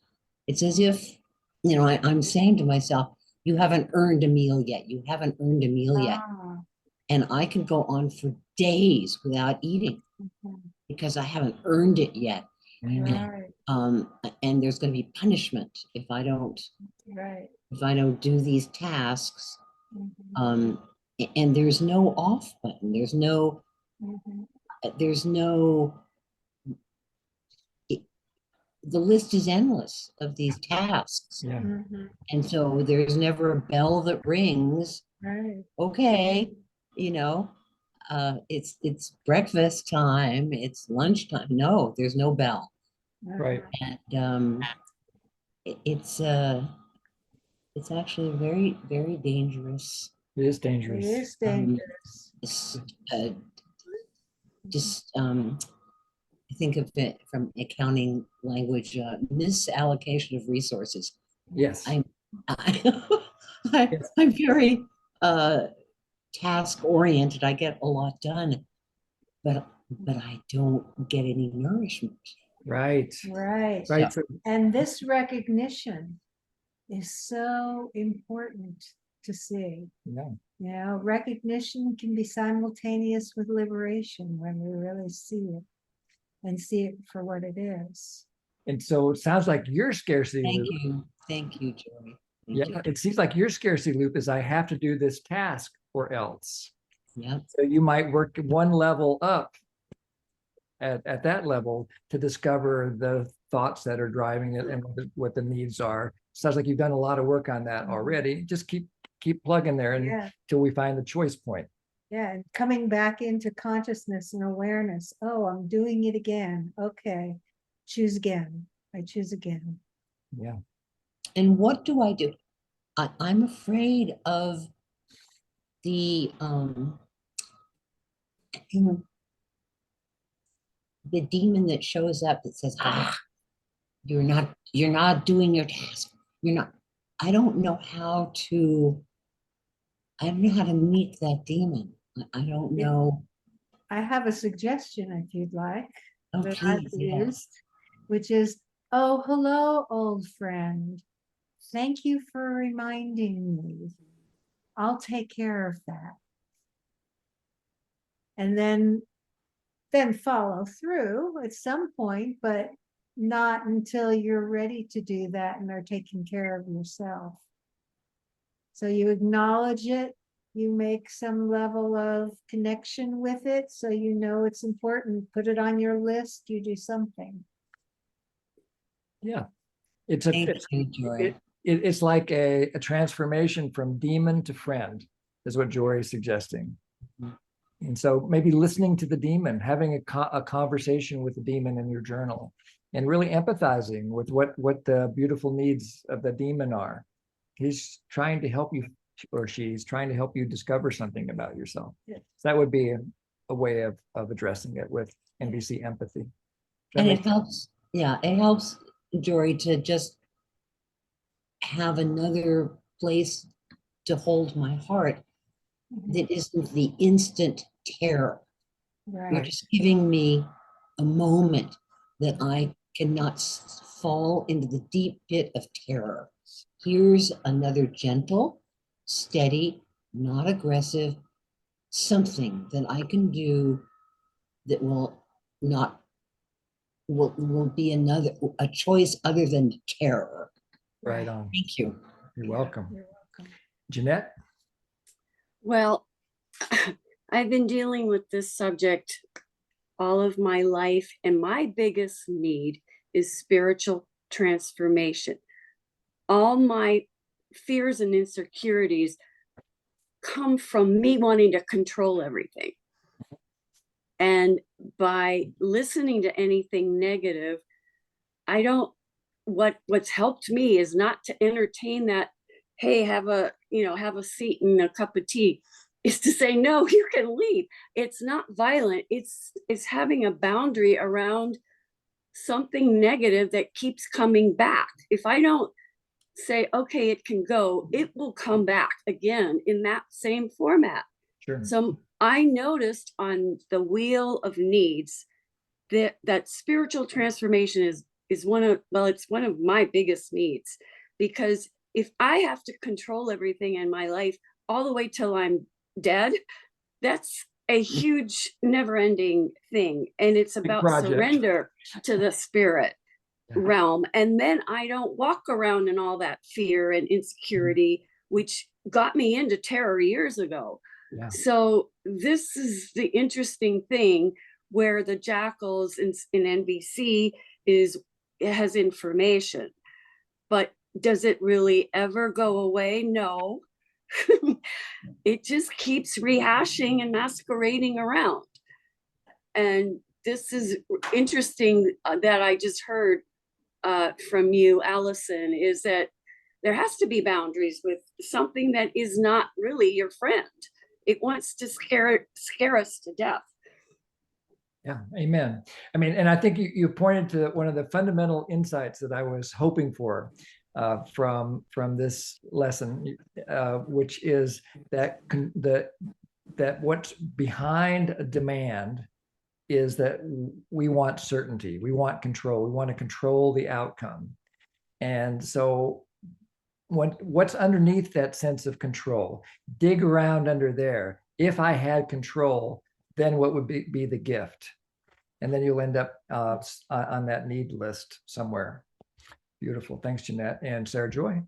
it's as if, you know, I'm saying to myself, you haven't earned a meal yet. You haven't earned a meal yet. And I can go on for days without eating because I haven't earned it yet. Right. And there's going to be punishment if I don't do these tasks. And there's no off button. There's no the list is endless of these tasks. And so there's never a bell that rings. Okay, you know, it's breakfast time, it's lunchtime. No, there's no bell. Right. And it's actually very, very dangerous. It is dangerous. It is dangerous. Think of it from accounting language, misallocation of resources. Yes. I'm very task oriented. I get a lot done, but I don't get any nourishment. Right. Right. Right. So, And this recognition is so important to see. yeah. You know, recognition can be simultaneous with liberation when we really see it and see it for what it is. And so it sounds like your scarcity loop. Thank you, Joey. Yeah, it seems like your scarcity loop is I have to do this task or else. Yeah. So you might work one level up at that level to discover the thoughts that are driving it and what the needs are. Sounds like you've done a lot of work on that already. Just keep plugging there until we find the choice point. Yeah, and coming back into consciousness and awareness. Oh, I'm doing it again. Okay, choose again. I choose again. Yeah. And what do I do? I'm afraid of the demon that shows up that says, you're not doing your task. I don't know how to meet that demon. I don't know. I have a suggestion if you'd like that I've please, yeah. used, which is, oh, hello, old friend. Thank you for reminding me. I'll take care of that. And then follow through at some point, but not until you're ready to do that and are taking care of yourself. So you acknowledge it, you make some level of connection with it, so you know it's important, put it on your list, you do something. Yeah. It's like a transformation from demon to friend is what Jory is suggesting. And so maybe listening to the demon, having a conversation with the demon in your journal, and really empathizing with what the beautiful needs of the demon are. He's trying to help you, or she's trying to help you discover something about yourself. Yes. So that would be a way of addressing it with NVC empathy. And it helps, it helps, Jory, to just have another place to hold my heart that isn't the instant terror. You're just giving me a moment that I cannot fall into the deep pit of terror. Here's another gentle, steady, not aggressive, something that I can do that will be a choice other than terror. Right on. Thank you. You're welcome. Jeanette? Well, I've been dealing with this subject all of my life, and my biggest need is spiritual transformation. All my fears and insecurities come from me wanting to control everything. And by listening to anything negative, what's helped me is not to entertain that, hey, have a have a seat and a cup of tea, is to say, no, you can leave. It's not violent. It's having a boundary around something negative that keeps coming back. If I don't say, okay, it can go, it will come back again in that same format. Sure. So I noticed on the wheel of needs that spiritual transformation is one of my biggest needs, because if I have to control everything in my life all the way till I'm dead, that's a huge never-ending thing. And it's about project. surrender to the spirit realm. And then I don't walk around in all that fear and insecurity, which got me into terror years ago. Yeah. So this is the interesting thing, where the jackals in NVC has information, but does it really ever go away? No. It just keeps rehashing and masquerading around. And this is interesting that I just heard from you, Allison, is that there has to be boundaries with something that is not really your friend. It wants to scare us to death. Yeah, amen. I mean, and I think you pointed to one of the fundamental insights that I was hoping for from this lesson, which is that that what's behind a demand is that we want certainty, we want control, we want to control the outcome. And so what's underneath that sense of control? Dig around under there. If I had control, then what would be the gift? And then you'll end up on that need list somewhere. Beautiful. Thanks, Jeanette. And Sarah Joy.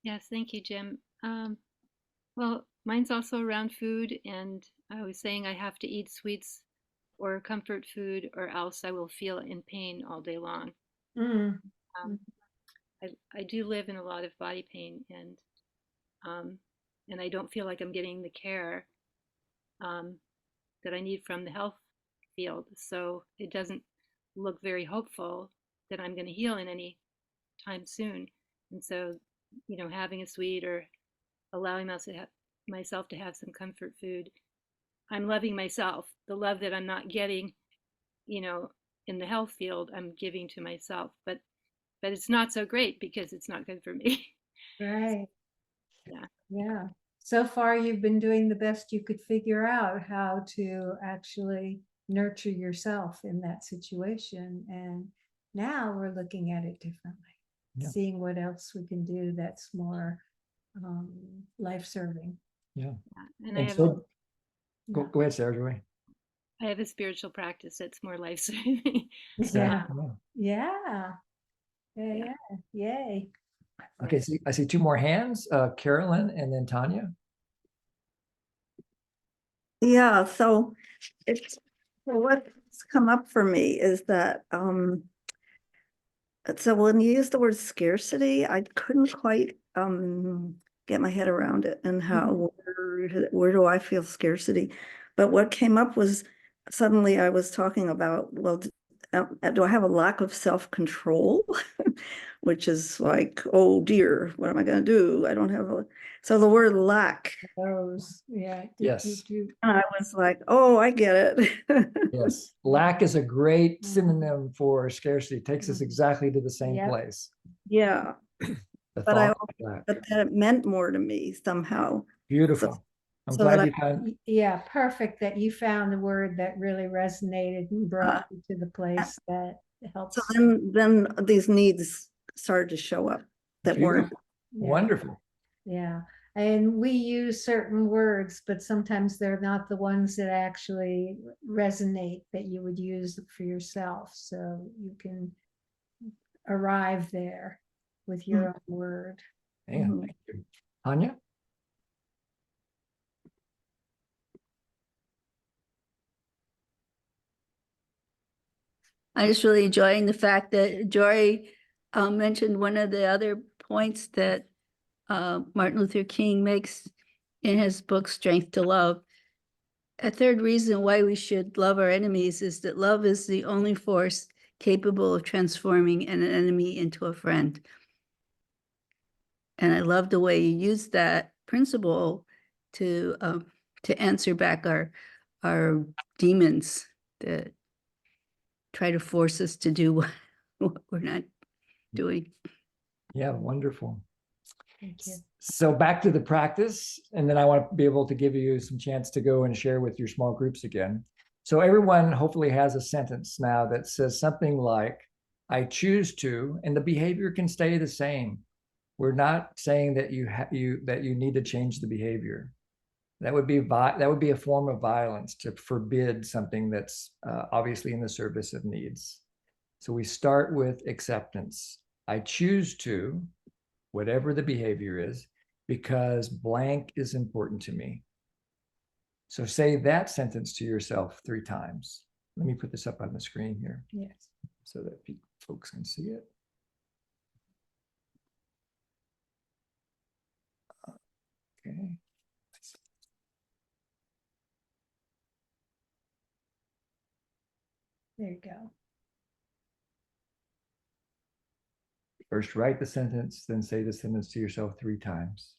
Yes, thank you, Jim. Well, mine's also around food, and I was saying I have to eat sweets or comfort food, or else I will feel in pain all day long. I do live in a lot of body pain, and I don't feel like I'm getting the care that I need from the health field. So it doesn't look very hopeful that I'm going to heal in any time soon. And so, having a sweet or allowing myself to have some comfort food, I'm loving myself. The love that I'm not getting, in the health field, I'm giving to myself. But it's not so great because it's not good for me. Right. Yeah. Yeah. So far, you've been doing the best you could figure out how to actually nurture yourself in that situation. And now we're looking at it differently, seeing what else we can do that's more life-serving. Yeah. And I have go ahead, Sarah Joy. I have a spiritual practice that's more life-saving. Yeah. Yay. Okay, so I see two more hands, Carolyn and then Tanya. Yeah, so what's come up for me is that so when you use the word scarcity, I couldn't quite get my head around it and how where do I feel scarcity? But what came up was suddenly I was talking about, well, do I have a lack of self-control? Which is like, oh dear, what am I going to do? I don't have so the word lack. Yes. And I was like, oh, I get it. Yes. Lack is a great synonym for scarcity. It takes us exactly to the same place. Yeah. But that it meant more to me somehow. Beautiful. I'm glad you found. Yeah, perfect that you found the word that really resonated and brought you to the place that helps. So then these needs started to show up that weren't. Wonderful. Yeah. And we use certain words, but sometimes they're not the ones that actually resonate that you would use for yourself. So you can arrive there with your own word. Yeah, thank you. Tanya? I'm just really enjoying the fact that Jory mentioned one of the other points that Martin Luther King makes in his book, Strength to Love. A third reason why we should love our enemies is that love is the only force capable of transforming an enemy into a friend. And I love the way you use that principle to answer back our demons that try to force us to do what we're not doing. Yeah, wonderful. Thank you. So back to the practice, and then I want to be able to give you some chance to go and share with your small groups again. So everyone hopefully has a sentence now that says something like, I choose to, and the behavior can stay the same. We're not saying that you need to change the behavior. That would be a form of violence to forbid something that's obviously in the service of needs. So we start with acceptance. I choose to, whatever the behavior is, because blank is important to me. So say that sentence to yourself 3 times. Let me put this up on the screen here. Yes. So that folks can see it. Okay. There you go. First write the sentence, then say the sentence to yourself 3 times.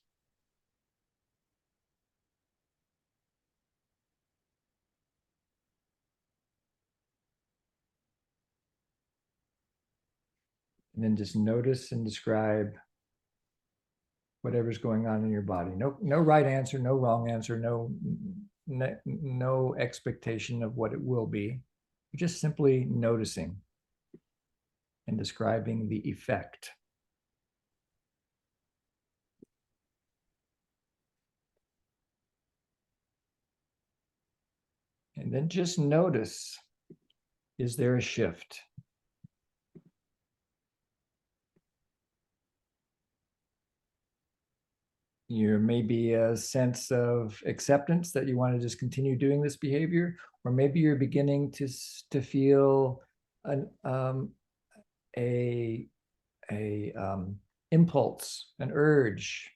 And then just notice and describe whatever's going on in your body. No right answer, no wrong answer, no expectation of what it will be. You're just simply noticing and describing the effect. And then just notice, is there a shift? There may be a sense of acceptance that you want to just continue doing this behavior, or maybe you're beginning to feel an impulse, an urge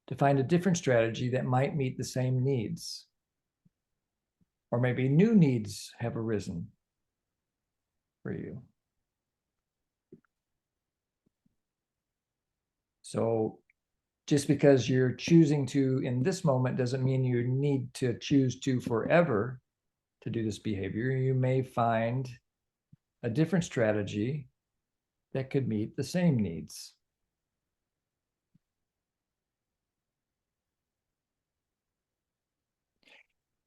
to find a different strategy that might meet the same needs. Or maybe new needs have arisen for you. So just because you're choosing to in this moment doesn't mean you need to choose to forever to do this behavior. You may find a different strategy that could meet the same needs.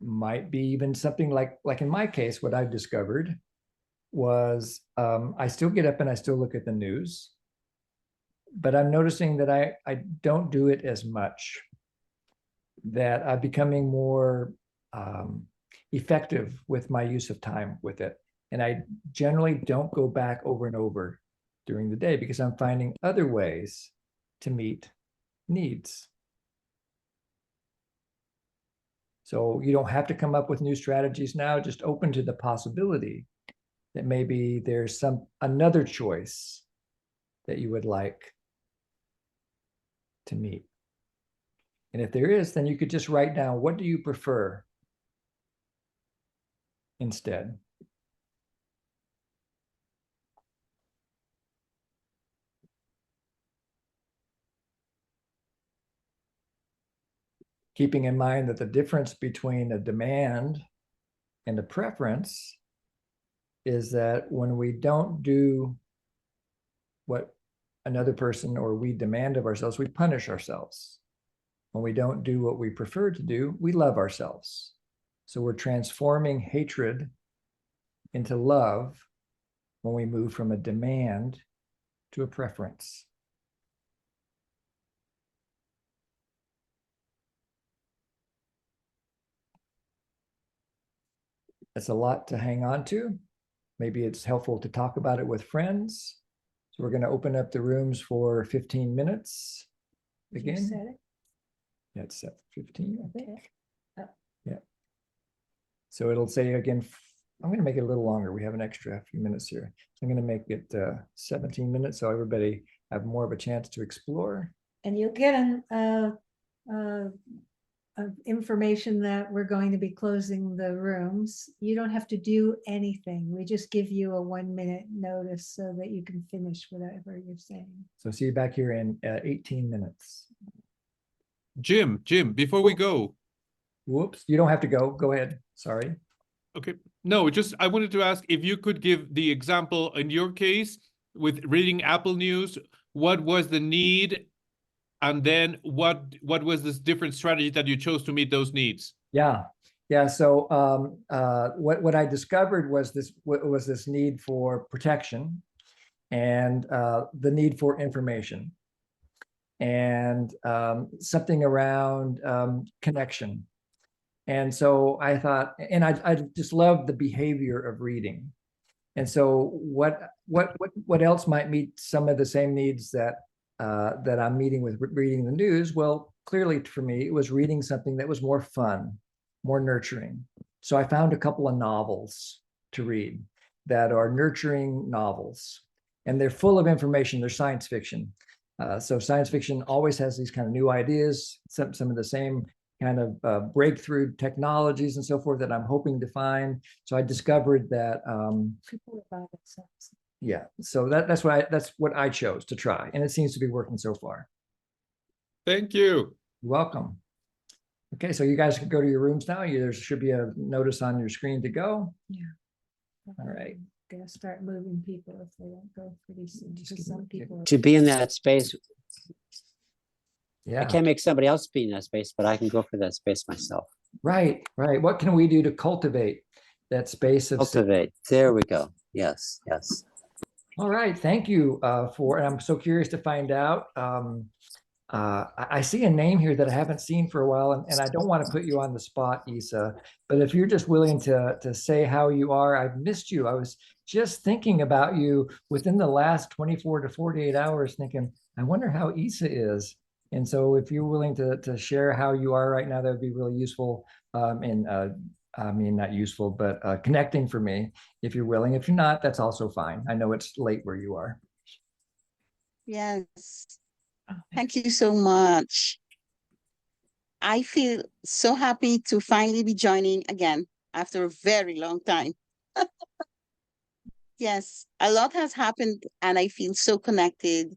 Might be even something like in my case, what I've discovered was I still get up and I still look at the news, but I'm noticing that I don't do it as much, that I'm becoming more effective with my use of time with it. And I generally don't go back over and over during the day because I'm finding other ways to meet needs. So you don't have to come up with new strategies now, just open to the possibility that maybe there's another choice that you would like to meet. And if there is, then you could just write down, what do you prefer instead? Keeping in mind that the difference between a demand and a preference is that when we don't do what another person or we demand of ourselves, we punish ourselves. When we don't do what we prefer to do, we love ourselves. So we're transforming hatred into love when we move from a demand to a preference. That's a lot to hang on to. Maybe it's helpful to talk about it with friends. So we're going to open up the rooms for 15 minutes. Again. You said it? Yeah, it's set for 15, I think. Okay. Oh. Yeah. So it'll say again, I'm going to make it a little longer. We have an extra few minutes here. So I'm going to make it 17 minutes so everybody have more of a chance to explore. And you'll get of information that we're going to be closing the rooms. You don't have to do anything. We just give you a 1-minute notice so that you can finish whatever you're saying. So see you back here in 18 minutes. Jim, before we go. Whoops, you don't have to go. Go ahead. Sorry. Okay. No, just I wanted to ask if you could give the example in your case with reading Apple News, what was the need? And then what was this different strategy that you chose to meet those needs? Yeah. So what I discovered was this need for protection and the need for information and something around connection. And so I thought, and I just love the behavior of reading. And so what else might meet some of the same needs that I'm meeting with reading the news? Well, clearly for me, it was reading something that was more fun, more nurturing. So I found a couple of novels to read that are nurturing novels, and they're full of information. They're science fiction. So science fiction always has these kind of new ideas, some of the same kind of breakthrough technologies and so forth that I'm hoping to find. So I discovered that yeah, so that's what I chose to try, and it seems to be working so far. Thank you. You're welcome. Okay, so you guys can go to your rooms now. There should be a notice on your screen to go. Yeah. All right. Gonna start moving people if they don't go pretty soon. Because some people To be in that space, yeah, I can't make somebody else be in that space, but I can go for that space myself. Right. What can we do to cultivate that space of Cultivate? There we go. Yes. All right, thank you and I'm so curious to find out. I see a name here that I haven't seen for a while, and I don't want to put you on the spot, Isa, but if you're just willing to say how you are, I've missed you. I was just thinking about you within the last 24 to 48 hours, thinking, I wonder how Isa is. And so if you're willing to share how you are right now, that would be really useful. I mean, not useful, but connecting for me, if you're willing. If you're not, that's also fine. I know it's late where you are. Yes. Thank you so much. I feel so happy to finally be joining again after a very long time. Yes, a lot has happened and I feel so connected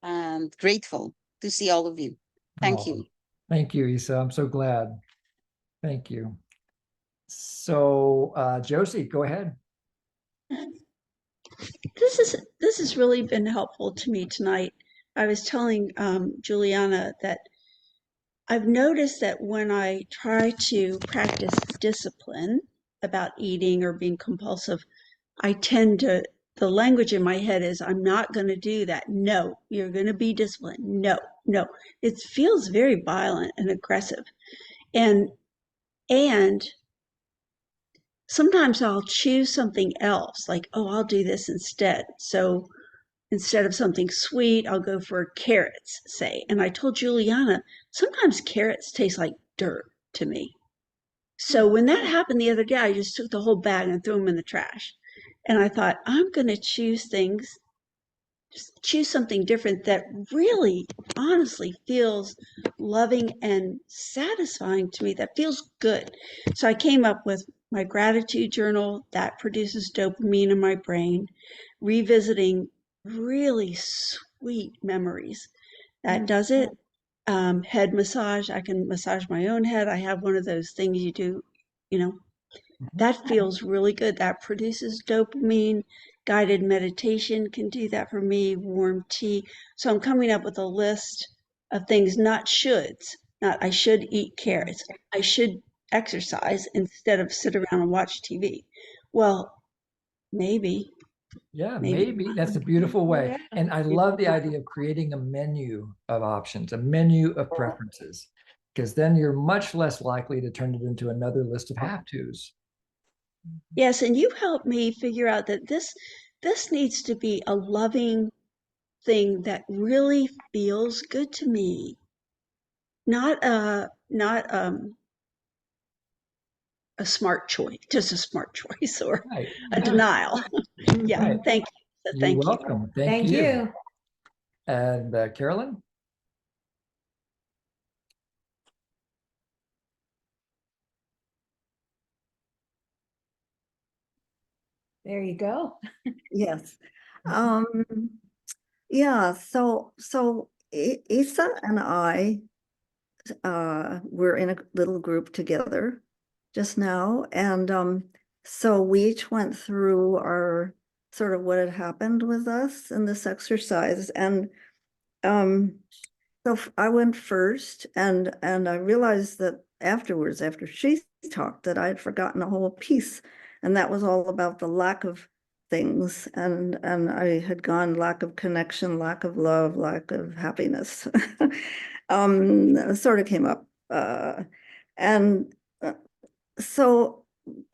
and grateful to see all of you. Thank you. Thank you, Isa. I'm so glad. Thank you. So, Josie, go ahead. This has really been helpful to me tonight. I was telling Juliana that I've noticed that when I try to practice discipline about eating or being compulsive, I tend to, the language in my head is, I'm not going to do that. No, you're going to be disciplined. No. It feels very violent and aggressive. And sometimes I'll choose something else, like, oh, I'll do this instead. So instead of something sweet, I'll go for carrots, say. And I told Juliana, sometimes carrots taste like dirt to me. So when that happened the other day, I just took the whole bag and threw them in the trash. And I thought, I'm going to choose something different that really, honestly feels loving and satisfying to me, that feels good. So I came up with my gratitude journal that produces dopamine in my brain, revisiting really sweet memories. That does it. Head massage. I can massage my own head. I have one of those things you do, that feels really good. That produces dopamine. Guided meditation can do that for me. Warm tea. So I'm coming up with a list of things, not shoulds. Not I should eat carrots. I should exercise instead of sit around and watch TV. Well, maybe. Yeah, maybe. That's a beautiful way. And I love the idea of creating a menu of options, a menu of preferences, because then you're much less likely to turn it into another list of have-tos. Yes, and you helped me figure out that this needs to be a loving thing that really feels good to me. Not a smart choice, just a smart choice or a denial. Yeah, Right. thank you. You're welcome. Thank you. And Carolyn? There you go. Yes. Yeah, so Isa and I were in a little group together just now, and so we each went through our sort of what had happened with us in this exercise, and so I went first, and I realized that afterwards, after she talked, that I had forgotten a whole piece, and that was all about the lack of things, and I had gone lack of connection, lack of love, lack of happiness. Sort of came up, and so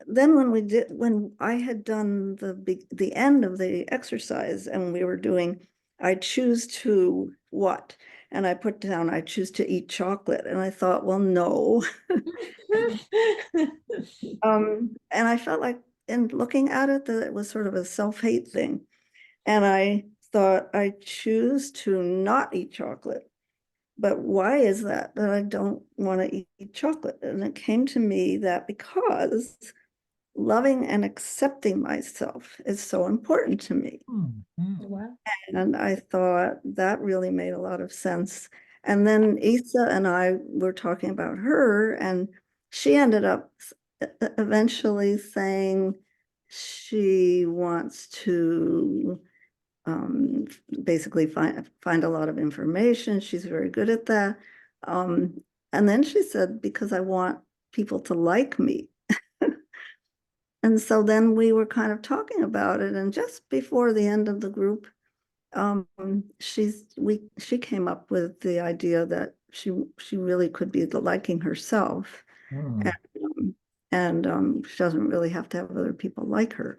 then when I had done the end of the exercise, and we were doing, I choose to what? And I put down, I choose to eat chocolate. And I thought, well, no. And I felt like in looking at it, that it was sort of a self-hate thing. And I thought, I choose to not eat chocolate. But why is that I don't want to eat chocolate? And it came to me that because loving and accepting myself is so important to me. Wow. And I thought that really made a lot of sense. And then Isa and I were talking about her, and she ended up eventually saying she wants to basically find a lot of information. She's very good at that. And then she said, because I want people to like me. And so then we were kind of talking about it, and just before the end of the group, she came up with the idea that she really could be liking herself, and she doesn't really have to have other people like her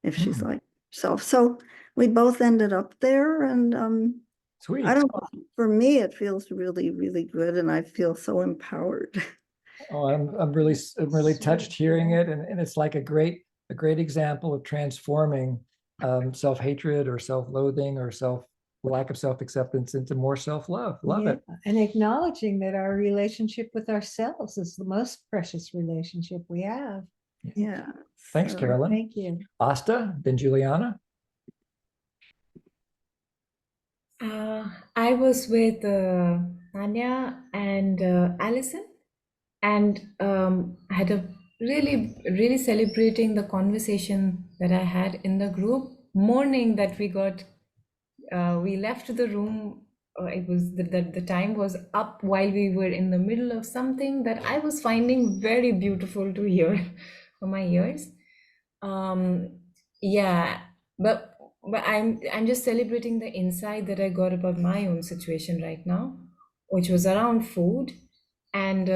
if she's like herself. So we both ended up there, and Sweet. I don't know. For me, it feels really, really good, and I feel so empowered. Oh, I'm really touched hearing it, and it's like a great example of transforming self-hatred or self-loathing or lack of self-acceptance into more self-love. Love it. And acknowledging that our relationship with ourselves is the most precious relationship we have. Yeah. Thanks, Carolyn. Thank you. Asta, then Juliana. I was with Tanya and Allison, and had a really celebrating the conversation that I had in the group. Morning that we got, we left the room. It was the time was up while we were in the middle of something that I was finding very beautiful to hear for my ears. Yeah, but I'm just celebrating the insight that I got about my own situation right now, which was around food. And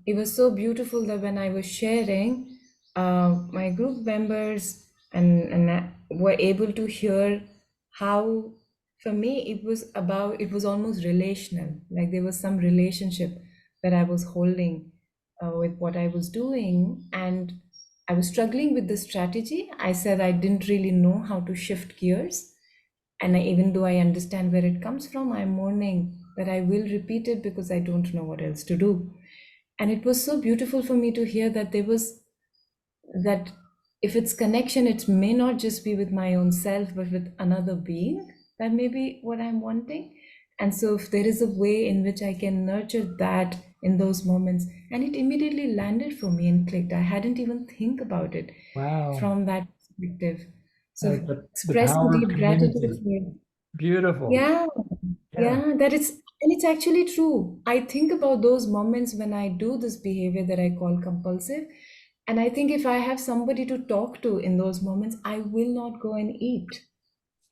it was so beautiful that when I was sharing, my group members and were able to hear how, for me, it was almost relational. Like there was some relationship that I was holding with what I was doing. And I was struggling with the strategy. I said I didn't really know how to shift gears. And even though I understand where it comes from, I'm mourning that I will repeat it because I don't know what else to do. And it was so beautiful for me to hear that there was that if it's connection, it may not just be with my own self, but with another being. That may be what I'm wanting. And so if there is a way in which I can nurture that in those moments, and it immediately landed for me and clicked. I hadn't even think about it from that perspective. So the expressing power of deep gratitude. community. Beautiful. Yeah, that it's actually true. I think about those moments when I do this behavior that I call compulsive. And I think if I have somebody to talk to in those moments, I will not go and eat.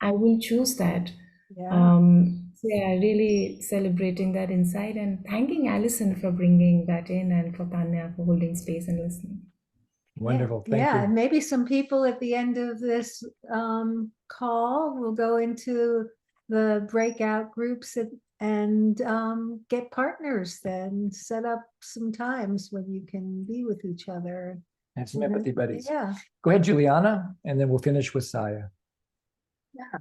I will choose that. So yeah, really celebrating that insight and thanking Allison for bringing that in, and for Tanya for holding space and listening. Wonderful. Thank Yeah, you. and maybe some people at the end of this call will go into the breakout groups and get partners, then set up some times when you can be with each other. And some empathy buddies. Yeah. Go ahead, Juliana, and then we'll finish with Saya. Yeah.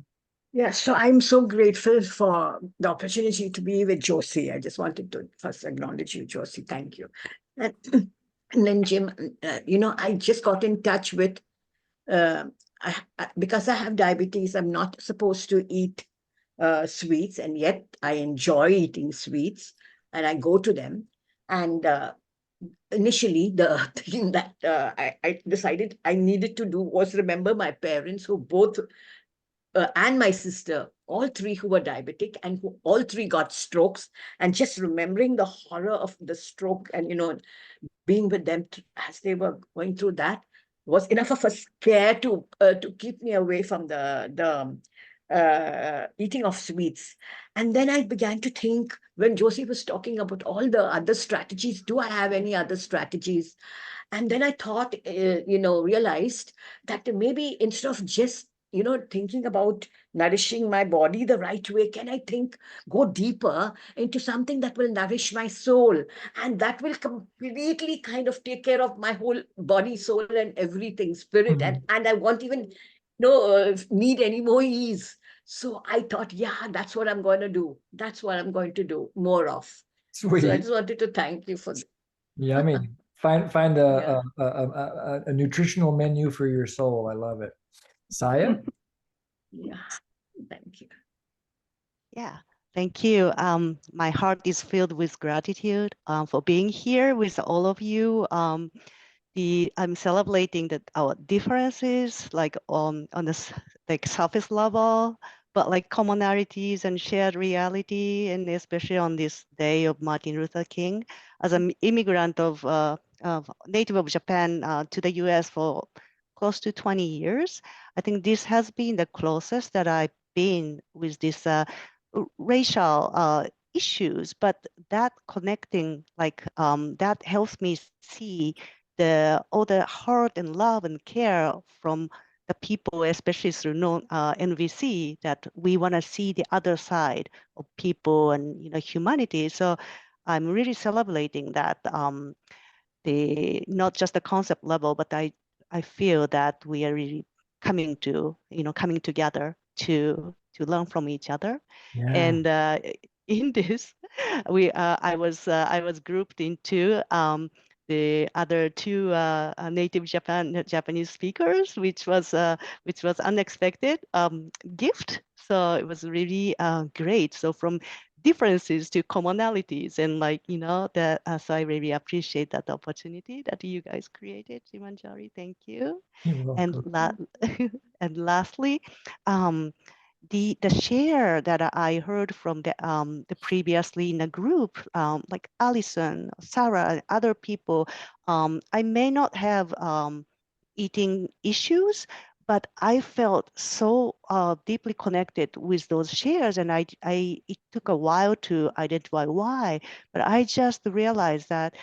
Yeah, so I'm so grateful for the opportunity to be with Josie. I just wanted to first acknowledge you, Josie. Thank you. And then Jim, I just got in touch with because I have diabetes, I'm not supposed to eat sweets, and yet I enjoy eating sweets, and I go to them. And initially, the thing that I decided I needed to do was remember my parents, who both and my sister, all three who were diabetic, and who all three got strokes. And just remembering the horror of the stroke, and being with them as they were going through that, was enough of a scare to keep me away from the eating of sweets. And then I began to think, when Josie was talking about all the other strategies, do I have any other strategies? And then I thought, realized that maybe instead of just thinking about nourishing my body the right way, can I go deeper into something that will nourish my soul, and that will completely kind of take care of my whole body, soul, and everything, spirit. And I won't even need any more ease. So I thought, yeah, that's what I'm going to do. That's what I'm going to do more of. Sweet. So I just wanted to thank you for that. Yummy. Find a nutritional menu for your soul. I love it. Saya? Yeah, thank you. Yeah, thank you. My heart is filled with gratitude for being here with all of you. I'm celebrating that our differences, like on this surface level, but like commonalities and shared reality, and especially on this day of Martin Luther King. As an immigrant of native of Japan to the U.S. for close to 20 years, I think this has been the closest that I've been with this racial issues, but that connecting, that helps me see all the heart and love and care from the people, especially through NVC, that we want to see the other side of people and humanity. So I'm really celebrating that, not just the concept level, but I feel that we are really coming together to learn from each other. Yeah. And in this, I was grouped into the other two native Japanese speakers, which was unexpected gift. So it was really great. So from differences to commonalities, and so I really appreciate that opportunity that you guys created, Jimanjari. Thank you. You're And welcome. and lastly, the share that I heard from the previously in a group, like Allison, Sarah, and other people, I may not have eating issues, but I felt so deeply connected with those shares, and it took a while to identify why, but I just realized that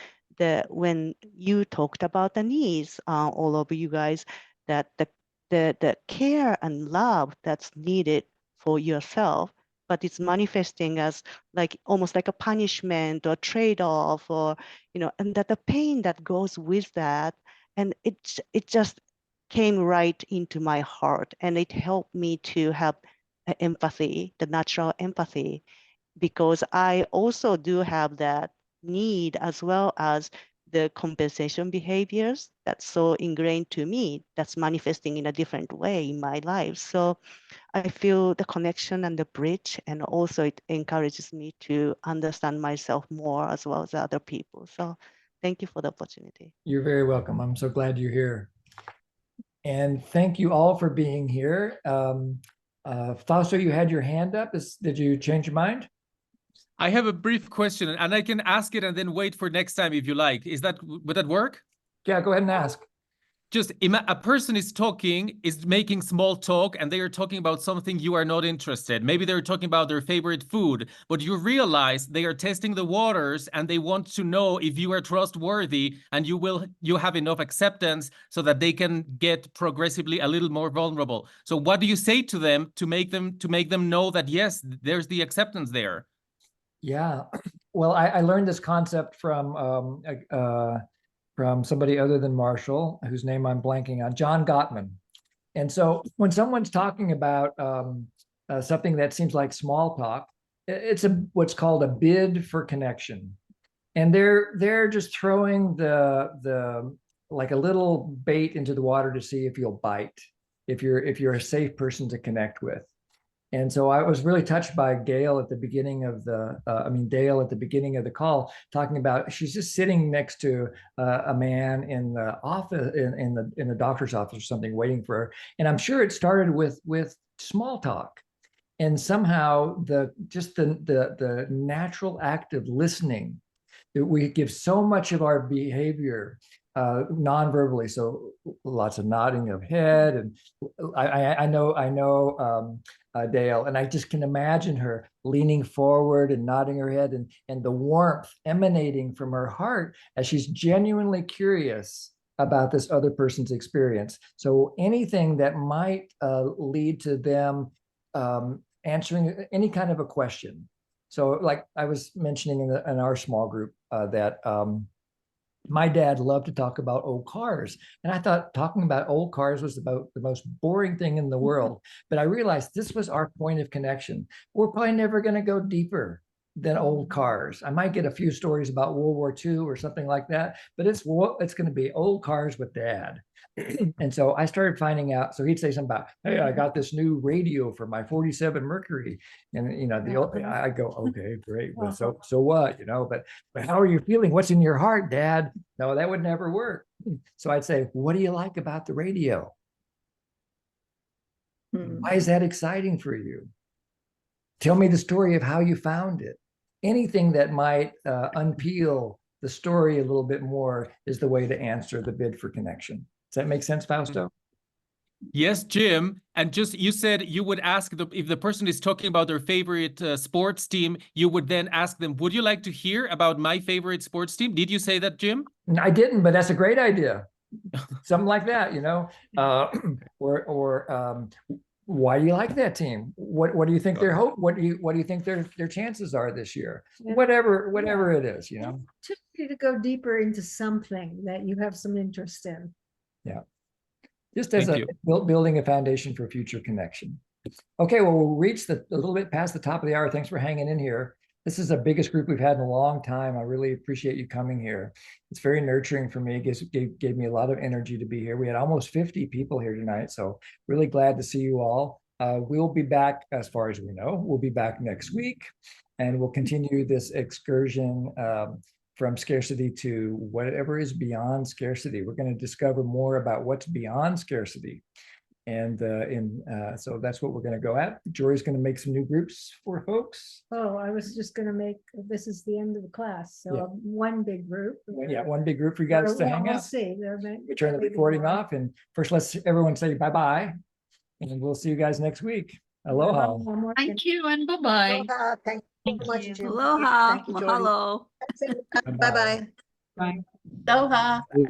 when you talked about the needs, all of you guys, that the care and love that's needed for yourself, but it's manifesting as almost like a punishment or trade-off, or and that the pain that goes with that, and it just came right into my heart, and it helped me to have empathy, the natural empathy, because I also do have that need, as well as the compensation behaviors that's so ingrained to me, that's manifesting in a different way in my life. So I feel the connection and the bridge, and also it encourages me to understand myself more as well as other people. So thank you for the opportunity. You're very welcome. I'm so glad you're here. And thank you all for being here. Fausto, you had your hand up. Did you change your mind? I have a brief question, and I can ask it and then wait for next time if you like. Would that work? Yeah, go ahead and ask. Just a person is making small talk, and they are talking about something you are not interested. Maybe they're talking about their favorite food, but you realize they are testing the waters, and they want to know if you are trustworthy, and you have enough acceptance so that they can get progressively a little more vulnerable. So what do you say to them to make them know that yes, there's the acceptance there? Yeah, well, I learned this concept from somebody other than Marshall, whose name I'm blanking on, John Gottman. And so when someone's talking about something that seems like small talk, it's what's called a bid for connection. And they're just throwing the like a little bait into the water to see if you'll bite. if you're a safe person to connect with. And so I was really touched by Gail at the beginning of Dale at the beginning of the call, talking about she's just sitting next to a man in the office, in the doctor's office or something, waiting for her. And I'm sure it started with small talk. And somehow the natural act of listening, that we give so much of our behavior non-verbally, so lots of nodding of head, and I know Dale, and I just can imagine her leaning forward and nodding her head, and the warmth emanating from her heart as she's genuinely curious about this other person's experience. So anything that might lead to them answering any kind of a question. So like I was mentioning in our small group that my dad loved to talk about old cars. And I thought talking about old cars was about the most boring thing in the world. But I realized this was our point of connection. We're probably never going to go deeper than old cars. I might get a few stories about World War II or something like that, but it's going to be old cars with Dad. And so I started finding out. So he'd say something about, hey, I got this new radio for my 47 Mercury. And, you know, I go, okay, great. Well, so what, you know, but how are you feeling? What's in your heart, Dad? No, that would never work. So I'd say, what do you like about the radio? Why is that exciting for you? Tell me the story of how you found it. Anything that might unpeel the story a little bit more is the way to answer the bid for connection. Does that make sense, Fausto? Yes, Jim. And just, you said you would ask if the person is talking about their favorite sports team, you would then ask them, would you like to hear about my favorite sports team? Did you say that, Jim? I didn't, but that's a great idea. Something like that, you know, why do you like that team? What do you think their hope? What do you think their chances are this year? Yeah. Whatever it is, you know. To go deeper into something that you have some interest in. Yeah, just as building a foundation for future connection. Okay, well, we'll reach a little bit past the top of the hour. Thanks for hanging in here. This is the biggest group we've had in a long time. I really appreciate you coming here. It's very nurturing for me. It gave me a lot of energy to be here. We had almost 50 people here tonight, so really glad to see you all. We'll be back, as far as we know, we'll be back next week, and we'll continue this excursion from scarcity to whatever is beyond scarcity. We're going to discover more about what's beyond scarcity. And so that's what we're going to go at. Jory's going to make some new groups for folks. Oh, I was just going to make, this is the end of the class. So Yeah. one big group. Yeah, one big group for you guys to hang We'll out. see. We turn the recording off, and first let's everyone say bye-bye, and we'll see you guys next week. Aloha. Thank you and bye-bye. Thank you so much, Jim. Aloha, Thank you, Jody. mahalo. Bye-bye. Bye. Aloha.